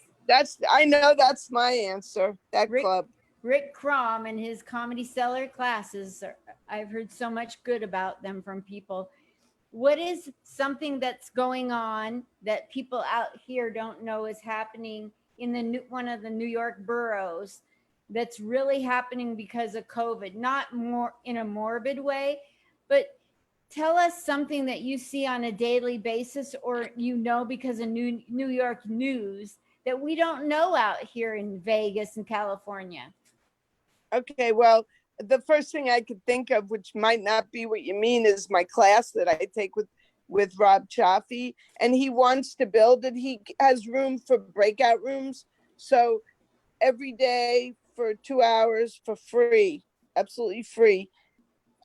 I know that's my answer. That Rick club. Rick Crom and his Comedy Cellar classes. I've heard so much good about them from people. What is something that's going on that people out here don't know is happening in one of the New York boroughs that's really happening because of COVID? Not more in a morbid way, but tell us something that you see on a daily basis, or because of New York news that we don't know out here in Vegas and California. Okay, well, the first thing I could think of, which might not be what you mean, is my class that I take with Rob Chaffee, and he wants to build it. He has room for breakout rooms, so every day for 2 hours for free, absolutely free.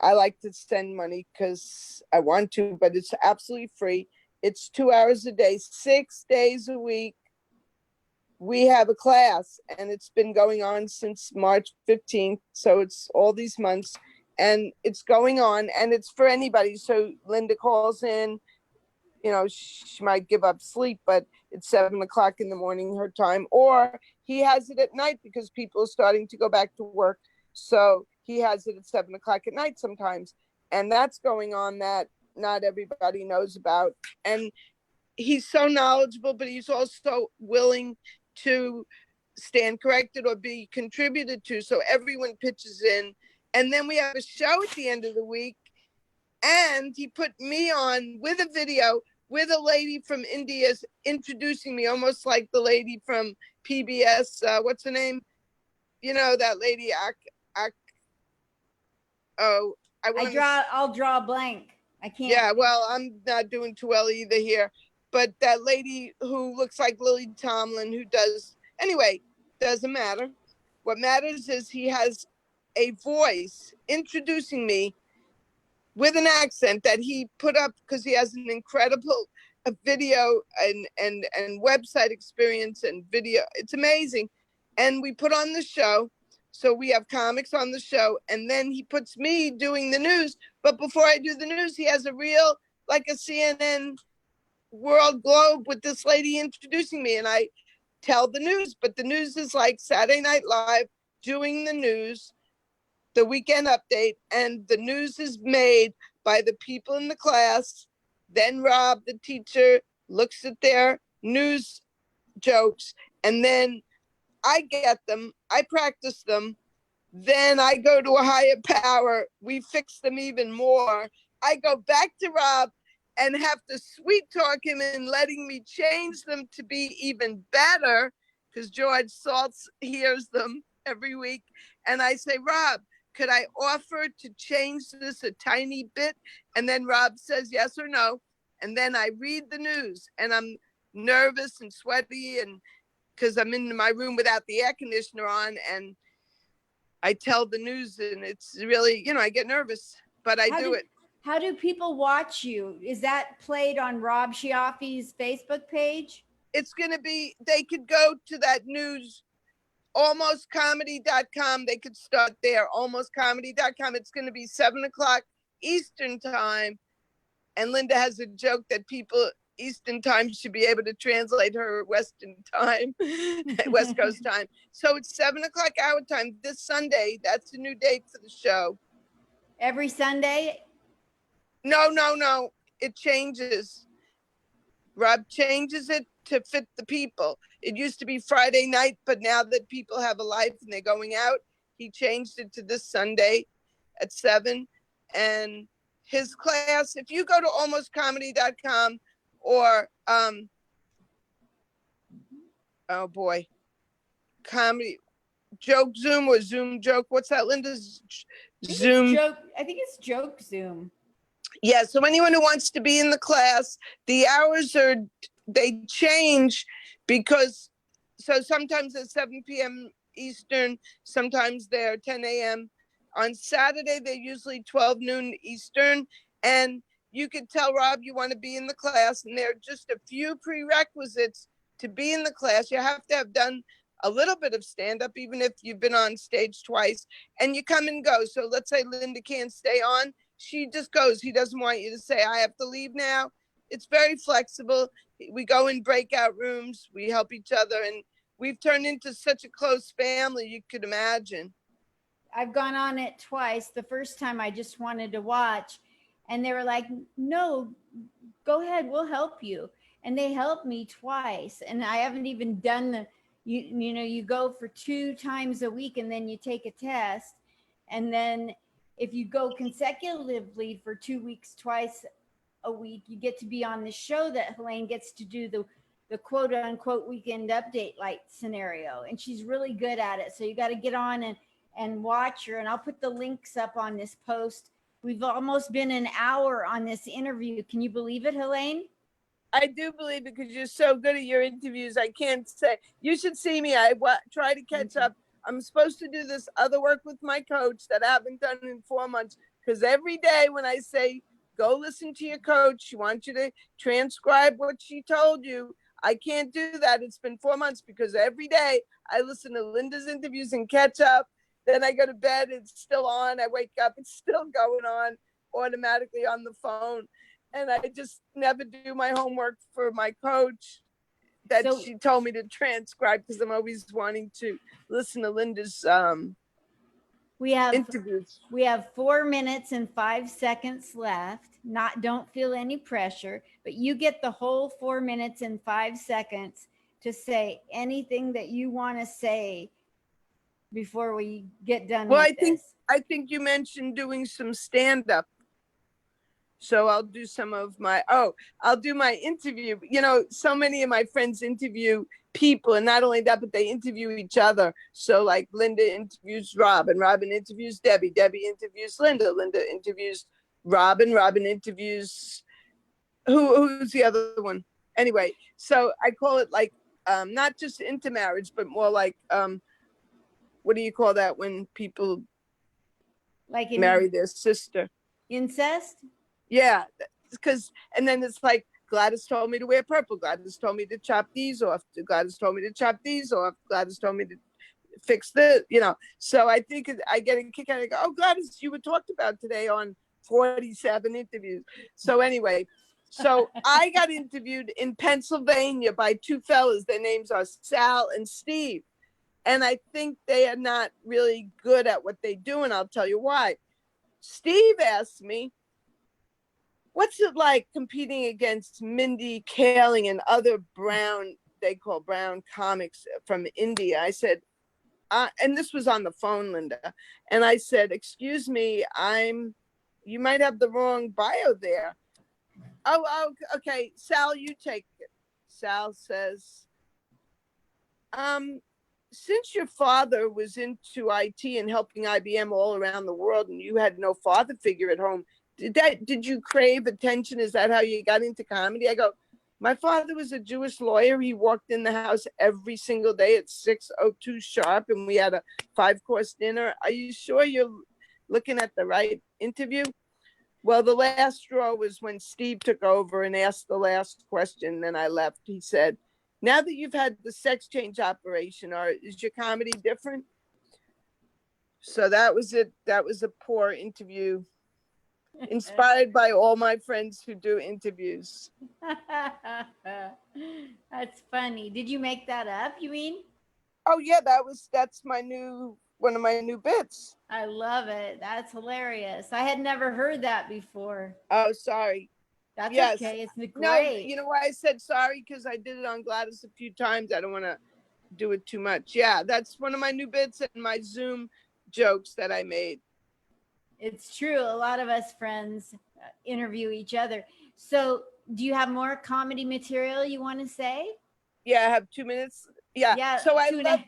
I like to send money because I want to, but it's absolutely free. It's 2 hours a day, 6 days a week. We have a class, and it's been going on since March 15th. So it's all these months, and it's going on, and it's for anybody. So Linda calls in, she might give up sleep, but it's 7 o'clock in the morning, her time, or he has it at night because people are starting to go back to work. So he has it at 7 o'clock at night sometimes. And that's going on that not everybody knows about. And he's so knowledgeable, but he's also willing to stand corrected or be contributed to. So everyone pitches in. And then we have a show at the end of the week. And he put me on with a video with a lady from India introducing me, almost like the lady from PBS. What's her name? That lady. I'll draw a blank. I can't. Yeah, well, I'm not doing too well either here. But that lady who looks like Lily Tomlin, who anyway, doesn't matter. What matters is he has a voice introducing me with an accent that he put up because he has an incredible video and website experience and video. It's amazing. And we put on the show. So we have comics on the show, and then he puts me doing the news. But before I do the news, he has a reel, like a CNN World Globe with this lady introducing me, and I tell the news. But the news is like Saturday Night Live doing the news, the weekend update, and the news is made by the people in the class. Then Rob, the teacher, looks at their news jokes, and then I get them, I practice them, then I go to a higher power, we fix them even more. I go back to Rob and have to sweet talk him in letting me change them to be even better, because George Saltz hears them every week. And I say, Rob, could I offer to change this a tiny bit? And then Rob says yes or no. And then I read the news, and I'm nervous and sweaty, and because I'm in my room without the air conditioner on, and I tell the news, and it's really, I get nervous, but I do it. How do people watch you? Is that played on Rob Chiaffe's Facebook page? It's going to be, they could go to that news, almostcomedy.com. They could start there, almostcomedy.com. It's going to be 7 o'clock Eastern time. And Linda has a joke that people Eastern time should be able to translate her Western time, West Coast time. So it's 7 o'clock our time this Sunday. That's the new date for the show. Every Sunday? No. It changes. Rob changes it to fit the people. It used to be Friday night, but now that people have a life and they're going out, he changed it to this Sunday at 7. And his class, if you go to almostcomedy.com or oh boy, comedy joke Zoom or Zoom joke. What's that, Linda's Zoom? I think it's joke Zoom. Yeah, so anyone who wants to be in the class, the hours they change because so sometimes at 7 p.m. Eastern, sometimes they're 10 a.m. On Saturday, they're usually 12 noon Eastern. And you could tell Rob you want to be in the class, and there are just a few prerequisites to be in the class. You have to have done a little bit of stand-up, even if you've been on stage twice and you come and go. So let's say Linda can't stay on, she just goes. He doesn't want you to say, I have to leave now. It's very flexible. We go in breakout rooms, we help each other, and we've turned into such a close family, you could imagine. I've gone on it twice. The first time I just wanted to watch, and they were like, no, go ahead, we'll help you. And they helped me twice. And I haven't even done you go for 2 times a week and then you take a test. And then if you go consecutively for 2 weeks, twice a week, you get to be on the show that Helaine gets to do the quote unquote weekend update like scenario. And she's really good at it. So you got to get on and watch her. And I'll put the links up on this post. We've almost been an hour on this interview. Can you believe it, Helaine? I do believe it because you're so good at your interviews. I can't say. You should see me. I try to catch up. I'm supposed to do this other work with my coach that I haven't done in 4 months, because every day when I say, go listen to your coach, she wants you to transcribe what she told you. I can't do that. It's been 4 months because every day I listen to Linda's interviews and catch up. Then I go to bed, it's still on. I wake up, it's still going on automatically on the phone. And I just never do my homework for my coach that she told me to transcribe, because I'm always wanting to listen to Linda's interviews. We have 4 minutes and 5 seconds left. Don't feel any pressure, but you get the whole 4 minutes and 5 seconds to say anything that you want to say before we get done with this. I think you mentioned doing some stand-up. So I'll do some of my, I'll do my interview. You know, so many of my friends interview people, and not only that, but they interview each other. So like Linda interviews Robin interviews Debbie interviews Linda interviews Robin interviews, who's the other one? Anyway, so I call it like, not just intermarriage, but more like, what do you call that when people like marry their sister? Incest? Yeah, because, and then it's like, Gladys told me to wear purple. Gladys told me to chop these off. Gladys told me to chop these off. Gladys told me to fix the, So I think I get a kick out of it. Oh, Gladys, you were talked about today on 47 interviews. So anyway, so I got interviewed in Pennsylvania by 2 fellas. Their names are Sal and Steve. And I think they are not really good at what they do. And I'll tell you why. Steve asked me, what's it like competing against Mindy Kaling and other they call brown comics from India? I said, and this was on the phone, Linda. And I said, excuse me, you might have the wrong bio there. Oh, okay. Sal, you take it. Sal says, since your father was into IT and helping IBM all around the world and you had no father figure at home, did you crave attention? Is that how you got into comedy? I go, my father was a Jewish lawyer. He walked in the house every single day at 6:02 sharp, and we had a 5-course dinner. Are you sure you're looking at the right interview? Well, the last straw was when Steve took over and asked the last question. Then I left. He said, now that you've had the sex change operation, is your comedy different? So that was it. That was a poor interview, inspired by all my friends who do interviews. That's funny. Did you make that up, you mean? Oh yeah, that's one of my new bits. I love it. That's hilarious. I had never heard that before. Oh, sorry. That's okay. It's great. No, you know why I said sorry? Because I did it on Gladys a few times. I don't want to do it too much. Yeah, that's one of my new bits and my Zoom jokes that I made. It's true. A lot of us friends interview each other. So do you have more comedy material you want to say? Yeah, I have 2 minutes. Yeah. So I love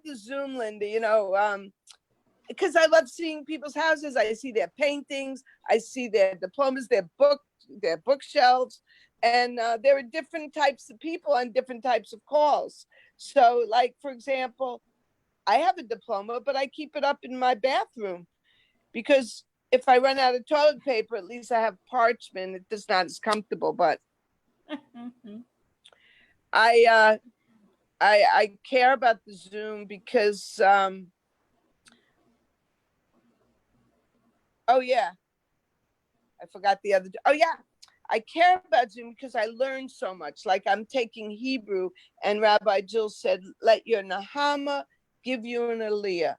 the Zoom, Linda, because I love seeing people's houses. I see their paintings, I see their diplomas, their bookshelves, and there are different types of people on different types of calls. So like, for example, I have a diploma, but I keep it up in my bathroom because if I run out of toilet paper, at least I have parchment. It's just not as comfortable, but I care about the Zoom because, oh yeah, I forgot the other. Oh yeah, I care about Zoom because I learned so much. Like I'm taking Hebrew, and Rabbi Jill said, "Let your Nahama give you an Aliyah."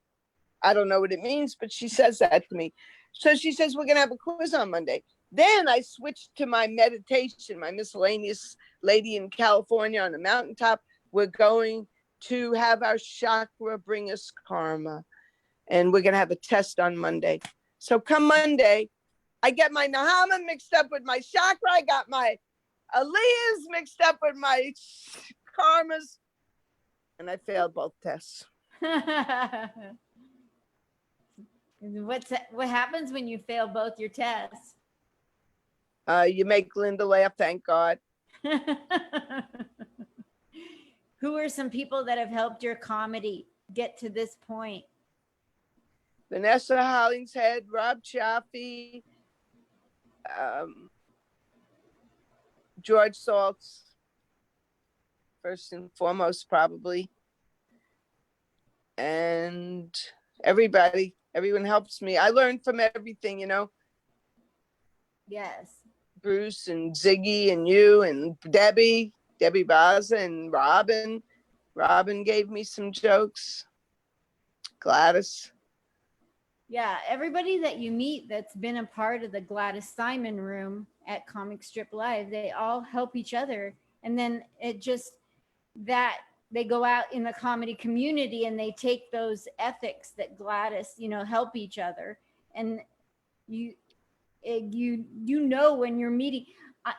I don't know what it means, but she says that to me. So she says we're gonna have a quiz on Monday. Then I switched to my meditation, my miscellaneous lady in California on the mountaintop. We're going to have our chakra bring us karma, and we're gonna have a test on Monday. So come Monday, I get my Nahama mixed up with my chakra. I got my Aliyahs mixed up with my karmas, and I failed both tests. What happens when you fail both your tests? You make Linda laugh, thank God. Who are some people that have helped your comedy get to this point? Vanessa Hollingshead, Rob Chaffee, George Saltz, first and foremost, probably. And everyone helps me. I learn from everything, you know. Yes. Bruce and Ziggy and you and Debbie Baza and Robin. Robin gave me some jokes. Gladys. Yeah, everybody that you meet that's been a part of the Gladys Simon room at Comic Strip Live, they all help each other. And then it just that they go out in the comedy community and they take those ethics that Gladys, help each other. And you when you're meeting,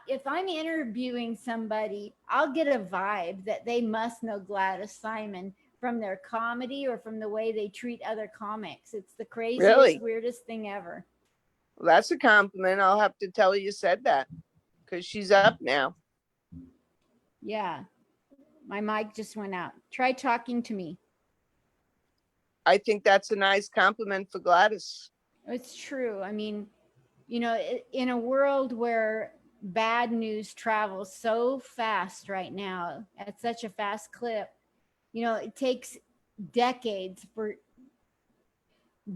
if I'm interviewing somebody, I'll get a vibe that they must know Gladys Simon from their comedy or from the way they treat other comics. It's the craziest, really? Weirdest thing ever. Well, that's a compliment. I'll have to tell her you said that because she's up now. Yeah. My mic just went out. Try talking to me. I think that's a nice compliment for Gladys. It's true. I mean, in a world where bad news travels so fast right now at such a fast clip, it takes decades for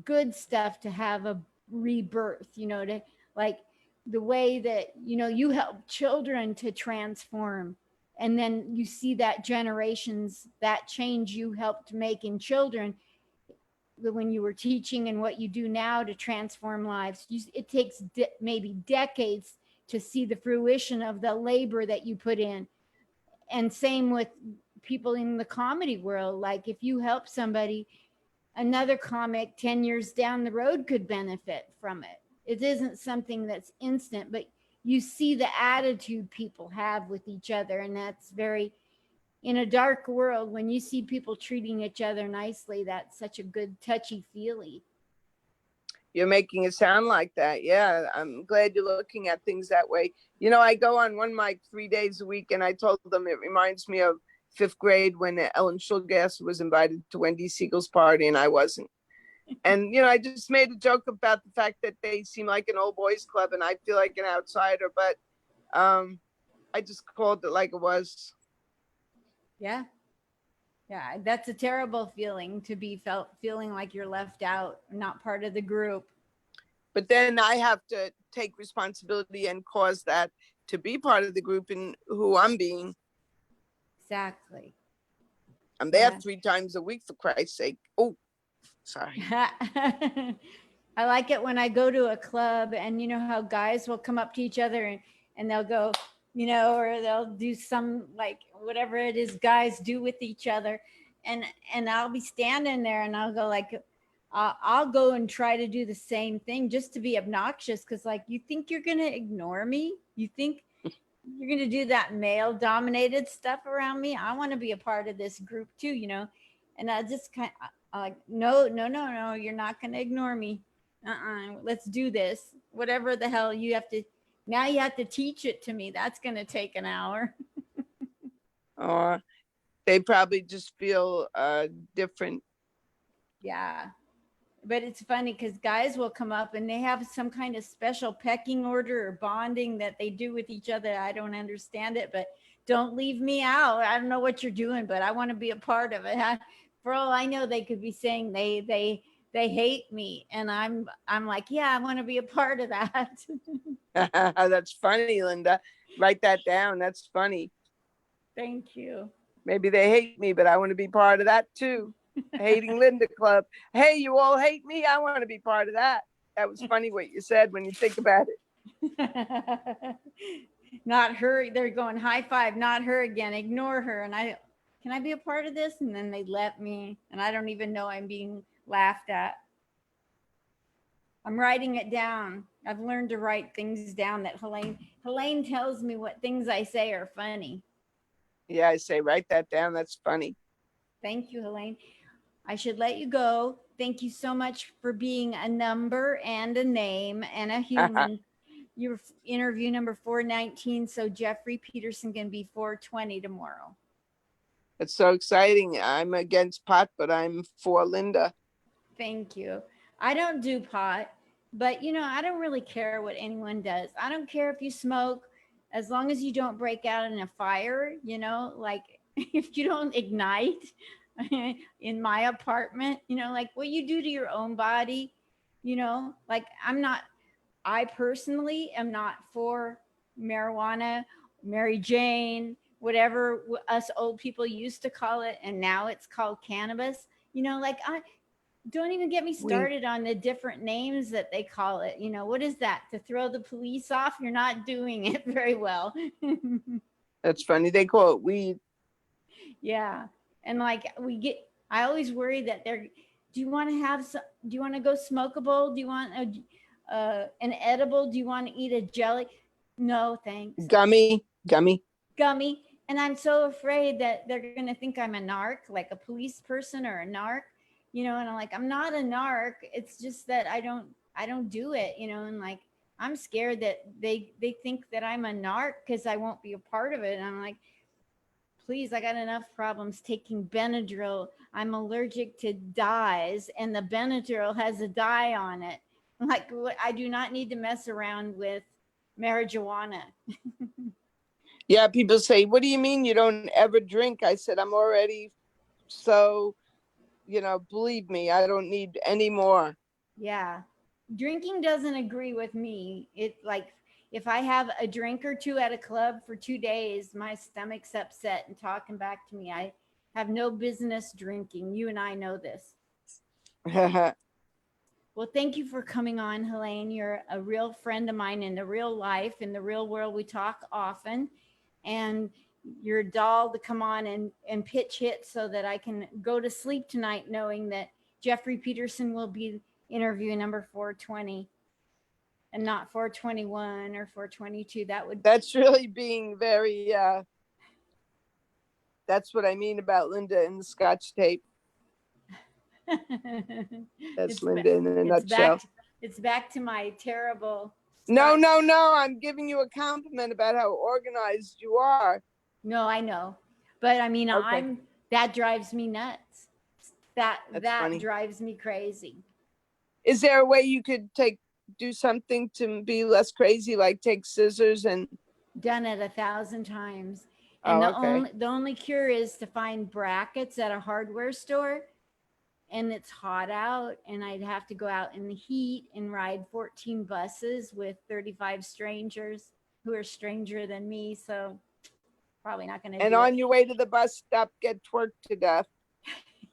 good stuff to have a rebirth, to like the way that, you help children to transform. And then you see that generations, that change you helped make in children when you were teaching and what you do now to transform lives. It takes maybe decades to see the fruition of the labor that you put in. And same with people in the comedy world. Like if you help somebody, another comic 10 years down the road could benefit from it. It isn't something that's instant, but you see the attitude people have with each other. And that's very, in a dark world, when you see people treating each other nicely, that's such a good, touchy feely. You're making it sound like that. Yeah, I'm glad you're looking at things that way. I go on one mic 3 days a week, and I told them it reminds me of 5th grade when Ellen Schulgas was invited to Wendy Siegel's party and I wasn't. And, I just made a joke about the fact that they seem like an old boys club and I feel like an outsider, but I just called it like it was. Yeah. Yeah, that's a terrible feeling to be feeling like you're left out, not part of the group. But then I have to take responsibility and cause that to be part of the group in who I'm being. Exactly. I'm there 3 times a week, for Christ's sake. Oh, sorry. I like it when I go to a club and you know how guys will come up to each other and they'll go, or they'll do some like whatever it is guys do with each other. And I'll be standing there and I'll go like, I'll go and try to do the same thing just to be obnoxious. Cause like, you think you're going to ignore me? You think you're going to do that male dominated stuff around me? I want to be a part of this group too, and I just kind of like, no, you're not going to ignore me. Let's do this. Whatever the hell you have to, now you have to teach it to me. That's going to take an hour. They probably just feel different. Yeah. But it's funny because guys will come up and they have some kind of special pecking order or bonding that they do with each other. I don't understand it, but don't leave me out. I don't know what you're doing, but I want to be a part of it. For all I know, they could be saying they hate me, and I'm like, yeah, I want to be a part of that. That's funny, Linda. Write that down. That's funny. Thank you. Maybe they hate me, but I want to be part of that too. Hating Linda Club. Hey, you all hate me. I want to be part of that. That was funny what you said when you think about it. Not her. They're going high five, not her again. Ignore her. And can I be a part of this? And then they let me, and I don't even know I'm being laughed at. I'm writing it down. I've learned to write things down that Helaine tells me what things I say are funny. Yeah, I say, write that down. That's funny. Thank you, Helaine. I should let you go. Thank you so much for being a number and a name and a human. Your interview number 419. So Jeffrey Peterson can be 420 tomorrow. It's so exciting. I'm against pot, but I'm for Linda. Thank you. I don't do pot, but I don't really care what anyone does. I don't care if you smoke, as long as you don't break out in a fire, like if you don't ignite in my apartment, like what you do to your own body, like I personally am not for marijuana, Mary Jane, whatever us old people used to call it, and now it's called cannabis. Like I don't even get me started on the different names that they call it. What is that? To throw the police off? You're not doing it very well. That's funny. They call it weed. Yeah. And like I always worry that do you want to have some, do you want to go smokable? Do you want an edible? Do you want to eat a jelly? No, thanks. Gummy. And I'm so afraid that they're going to think I'm a narc, like a police person or a narc, and I'm like, I'm not a narc. It's just that I don't do it, and like, I'm scared that they think that I'm a narc because I won't be a part of it. And I'm like, please, I got enough problems taking Benadryl. I'm allergic to dyes, and the Benadryl has a dye on it. Like, I do not need to mess around with marijuana. Yeah, people say, what do you mean you don't ever drink? I said, I'm already so, believe me, I don't need any more. Yeah. Drinking doesn't agree with me. It like if I have a drink or two at a club for 2 days, my stomach's upset and talking back to me. I have no business drinking. You and I know this. Well, thank you for coming on, Helaine. You're a real friend of mine in the real life. In the real world, we talk often. And you're a doll to come on and pitch hits so that I can go to sleep tonight knowing that Jeffrey Peterson will be interview number 420 and not 421 or 422. That's really being very, that's what I mean about Linda and the Scotch tape. That's Linda in a nutshell. It's back to my terrible. No. I'm giving you a compliment about how organized you are. No, I know. But I mean, okay. That drives me nuts. That funny. Drives me crazy. Is there a way you could do something to be less crazy, like take scissors and done it 1,000 times? And the only cure is to find brackets at a hardware store, and it's hot out, and I'd have to go out in the heat and ride 14 buses with 35 strangers who are stranger than me. So probably not going to do it. And on your way to the bus stop, get twerked to death.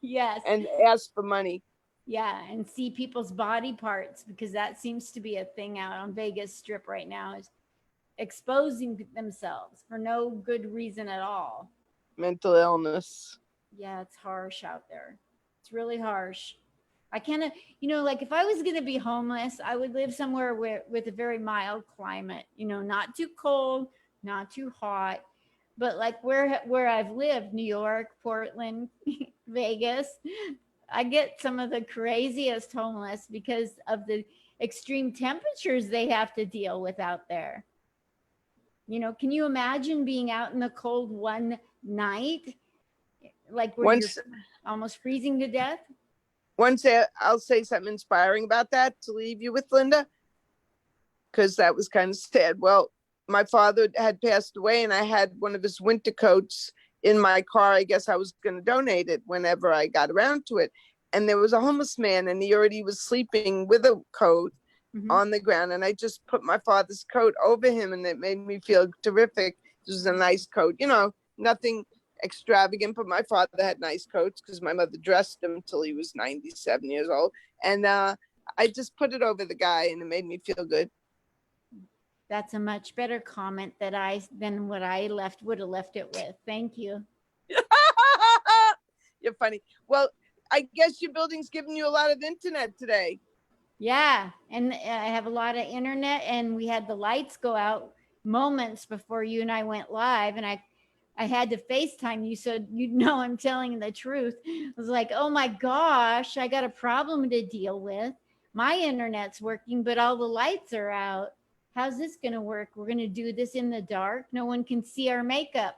Yes. And ask for money. Yeah, and see people's body parts, because that seems to be a thing out on Vegas Strip right now, is exposing themselves for no good reason at all. Mental illness. Yeah, it's harsh out there. It's really harsh. I can't, like if I was going to be homeless, I would live somewhere with a very mild climate, not too cold, not too hot, but like where I've lived, New York, Portland, Vegas, I get some of the craziest homeless because of the extreme temperatures they have to deal with out there. Can you imagine being out in the cold one night, like where you're almost freezing to death? I'll say something inspiring about that to leave you with, Linda, because that was kind of sad. Well, my father had passed away and I had one of his winter coats in my car. I guess I was going to donate it whenever I got around to it. And there was a homeless man and he already was sleeping with a coat on the ground. And I just put my father's coat over him and it made me feel terrific. This was a nice coat, you know, nothing extravagant, but my father had nice coats because my mother dressed him till he was 97 years old. And I just put it over the guy and it made me feel good. That's a much better comment than what I would have left it with. Thank you. You're funny. Well, I guess your building's giving you a lot of internet today. Yeah, and I have a lot of internet, and we had the lights go out moments before you and I went live, and I had to FaceTime you so you'd know I'm telling the truth. I was like, oh my gosh, I got a problem to deal with. My internet's working, but all the lights are out. How's this going to work? We're going to do this in the dark. No one can see our makeup.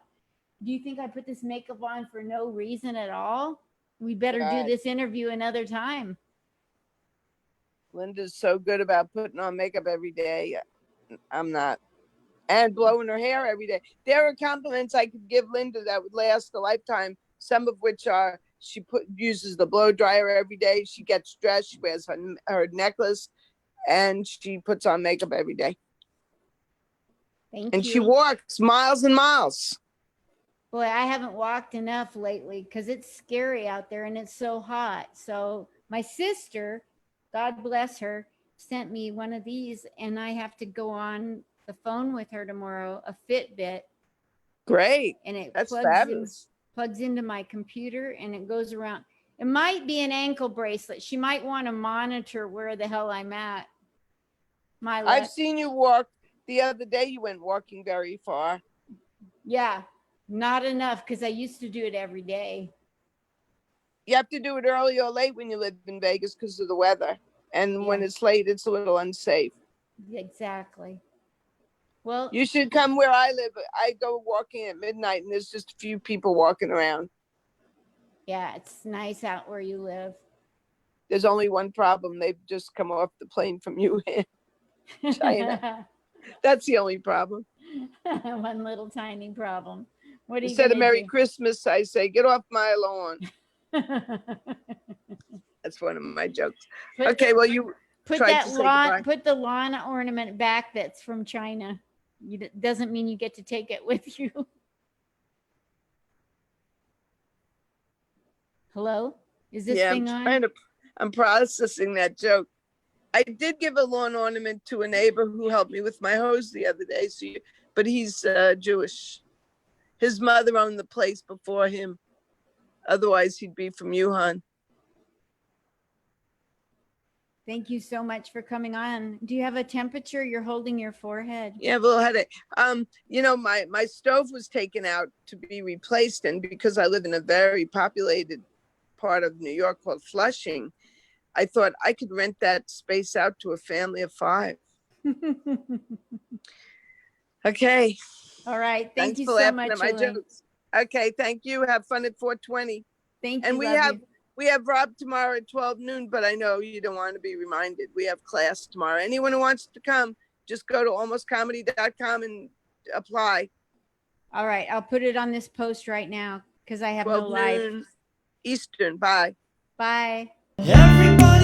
Do you think I put this makeup on for no reason at all? We better do this interview another time. Linda's so good about putting on makeup every day. I'm not. And blowing her hair every day. There are compliments I could give Linda that would last a lifetime. Some of which are she uses the blow dryer every day. She gets dressed. She wears her necklace, and she puts on makeup every day. Thank and you. she walks miles and miles. Boy, I haven't walked enough lately because it's scary out there and it's so hot. So my sister, God bless her, sent me one of these and I have to go on the phone with her tomorrow, a Fitbit. Great. And it That's fabulous. Plugs into my computer and it goes around. It might be an ankle bracelet. She might want to monitor where the hell I'm at. I've seen you walk. The other day you went walking very far. Yeah, not enough because I used to do it every day. You have to do it early or late when you live in Vegas because of the weather. And when it's late, it's a little unsafe. Exactly. Well, you should come where I live. I go walking at midnight and there's just a few people walking around. Yeah, it's nice out where you live. There's only one problem. They've just come off the plane from you in China. That's the only problem. One little tiny problem. What are you Instead of Merry do? Christmas, I say, get off my lawn. That's one of my jokes. Okay, well, you put that lawn, put the lawn ornament back that's from China. Doesn't mean you get to take it with you. Hello? Is this thing on? I'm processing that joke. I did give a lawn ornament to a neighbor who helped me with my hose the other day, but he's Jewish. His mother owned the place before him. Otherwise, he'd be from Wuhan. Thank you so much for coming on. Do you have a temperature? You're holding your forehead. Yeah, a little headache. You know, my stove was taken out to be replaced, and because I live in a very populated part of New York called Flushing, I thought I could rent that space out to a family of 5. Okay. All right. Thanks you for so much, at my jokes. Okay, thank you. Have fun at 420. Thank you. And we have Rob tomorrow at 12 noon, but I know you don't want to be reminded. We have class tomorrow. Anyone who wants to come, just go to almostcomedy.com and apply. All right. I'll put it on this post right now because I have no life. Eastern. Bye. Bye. Everybody